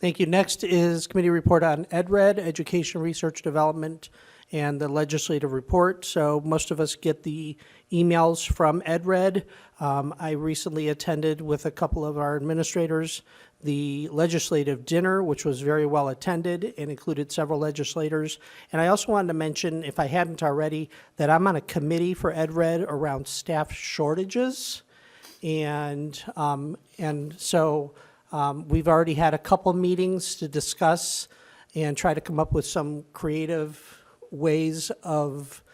Thank you. Next is committee report on EdRed, Education Research Development, and the legislative report. So most of us get the emails from EdRed. I recently attended with a couple of our administrators the legislative dinner, which was very well attended and included several legislators. And I also wanted to mention, if I hadn't already, that I'm on a committee for EdRed around staff shortages. And so we've already had a couple meetings to discuss and try to come up with some creative ways of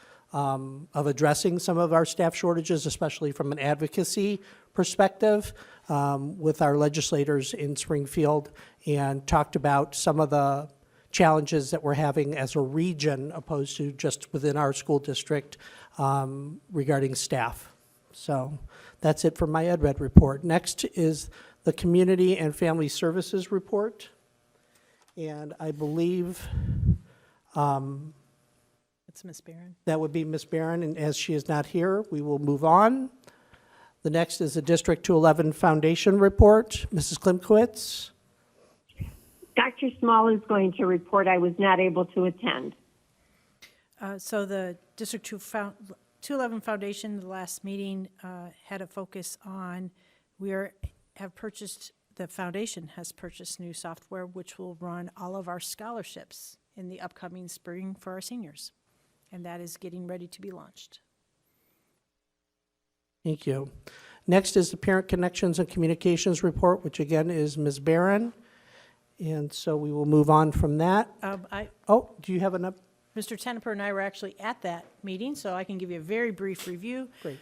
addressing some of our staff shortages, especially from an advocacy perspective, with our legislators in Springfield, and talked about some of the challenges that we're having as a region opposed to just within our school district regarding staff. So that's it for my EdRed report. Next is the Community and Family Services report. And I believe It's Ms. Barron. that would be Ms. Barron, and as she is not here, we will move on. The next is the District 211 Foundation report. Mrs. Klimkowitz. Dr. Small is going to report. I was not able to attend. So the District 211 Foundation, the last meeting, had a focus on, the foundation has purchased new software which will run all of our scholarships in the upcoming spring for our seniors. And that is getting ready to be launched. Thank you. Next is the Parent Connections and Communications report, which again is Ms. Barron. And so we will move on from that. Do you have an Mr. Tenneper and I were actually at that meeting, so I can give you a very brief review. Great.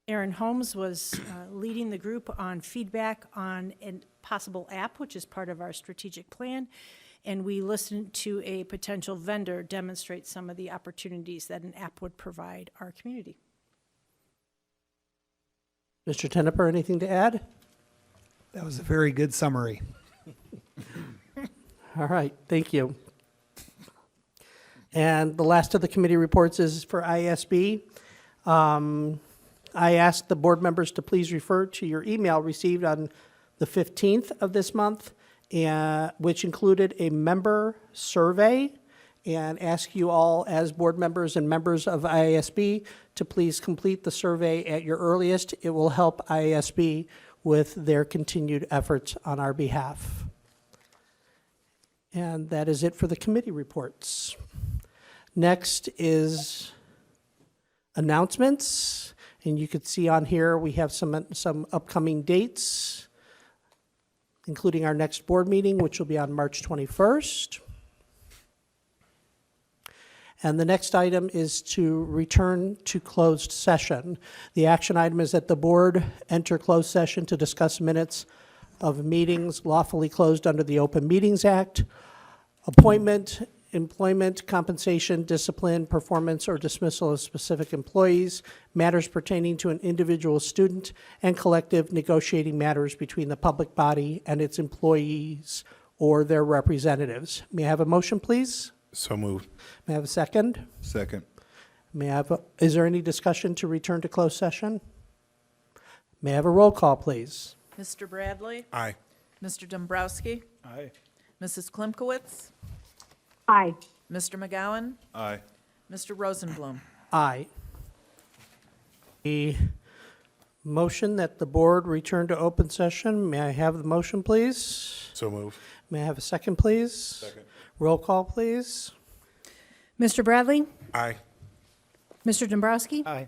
Aaron Holmes was leading the group on feedback on a possible app, which is part of our strategic plan, and we listened to a potential vendor demonstrate some of the opportunities that an app would provide our community. Mr. Tenneper, anything to add? That was a very good summary. All right, thank you. And the last of the committee reports is for ISB. I asked the board members to please refer to your email received on the 15th of this month, which included a member survey, and ask you all as board members and members of IASB to please complete the survey at your earliest. It will help IASB with their continued efforts on our behalf. And that is it for the committee reports. Next is announcements. And you could see on here we have some upcoming dates, including our next board meeting, which will be on March 21st. And the next item is to return to closed session. The action item is that the board enter closed session to discuss minutes of meetings lawfully closed under the Open Meetings Act, appointment, employment, compensation, discipline, performance, or dismissal of specific employees, matters pertaining to an individual student, and collective negotiating matters between the public body and its employees or their representatives. May I have a motion, please? So moved. May I have a second? Second. Is there any discussion to return to closed session? May I have a roll call, please? Mr. Bradley? Aye. Mr. Dombrowski? Aye. Mrs. Klimkowitz? Aye. Mr. McGowan? Aye. Mr. Rosenblum? Aye. The motion that the board return to open session, may I have the motion, please? So moved. May I have a second, please? Second. Roll call, please. Mr. Bradley? Aye. Mr. Dombrowski? Aye.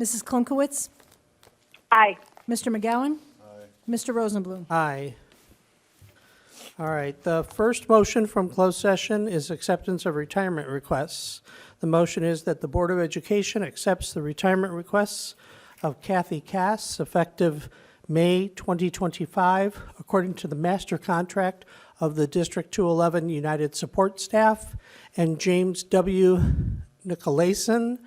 Mrs. Klimkowitz? Aye. Mr. McGowan? Mr. Rosenblum? Aye. All right, the first motion from closed session is acceptance of retirement requests. The motion is that the Board of Education accepts the retirement requests of Kathy Cass effective May 2025 according to the master contract of the District 211 United Support Staff, and James W. Nicolason,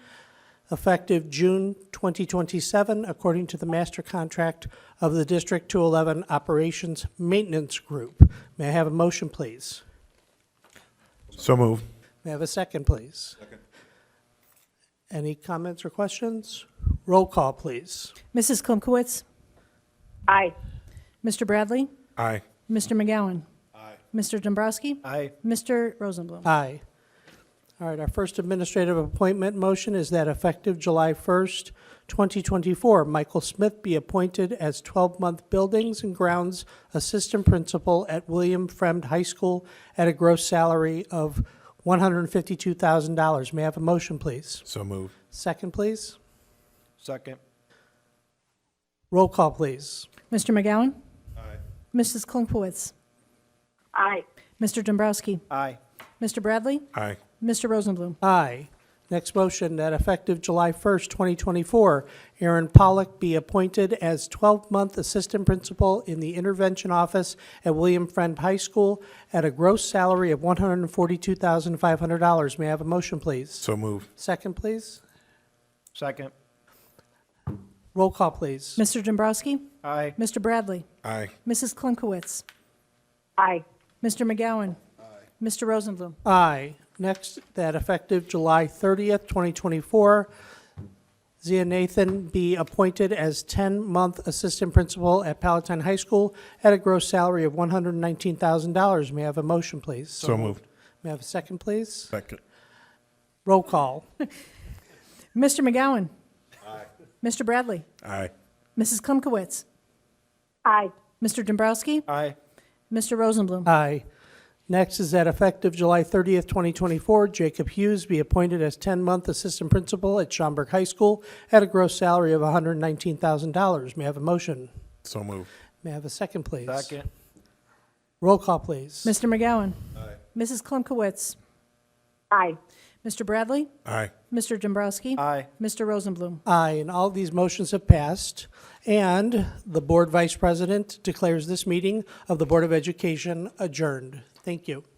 effective June 2027, according to the master contract of the District 211 Operations Maintenance Group. May I have a motion, please? So move. May I have a second, please? Second. Any comments or questions? Roll call, please. Mrs. Klimkowitz? Aye. Mr. Bradley? Aye. Mr. McGowan? Aye. Mr. Dombrowski? Aye. Mr. Rosenblum? Aye. All right, our first administrative appointment motion is that effective July 1st, 2024, Michael Smith be appointed as 12-month Buildings and Grounds Assistant Principal at William Fremd High School at a gross salary of $152,000. May I have a motion, please? So move. Second, please. Second. Roll call, please. Mr. McGowan? Aye. Mrs. Klimkowitz? Aye. Mr. Dombrowski? Aye. Mr. Bradley? Aye. Mr. Rosenblum? Aye. Next motion, that effective July 1st, 2024, Aaron Pollock be appointed as 12-month Assistant Principal in the Intervention Office at William Fremd High School at a gross salary of $142,500. May I have a motion, please? So move. Second, please. Second. Roll call, please. Mr. Dombrowski? Aye. Mr. Bradley? Aye. Mrs. Klimkowitz? Aye. Mr. McGowan? Mr. Rosenblum? Aye. Next, that effective July 30th, 2024, Zia Nathan be appointed as 10-month Assistant Principal at Palatine High School at a gross salary of $119,000. May I have a motion, please? So moved. May I have a second, please? Second. Roll call. Mr. McGowan? Aye. Mr. Bradley? Aye. Mrs. Klimkowitz? Aye. Mr. Dombrowski? Aye. Mr. Rosenblum? Aye. Next is that effective July 30th, 2024, Jacob Hughes be appointed as 10-month Assistant Principal at Schaumburg High School at a gross salary of $119,000. May I have a motion? So move. May I have a second, please? Second. Roll call, please. Mr. McGowan? Aye. Mrs. Klimkowitz? Aye. Mr. Bradley? Aye. Mr. Dombrowski? Aye. Mr. Rosenblum? Aye, and all these motions have passed. And the Board Vice President declares this meeting of the Board of Education adjourned. Thank you.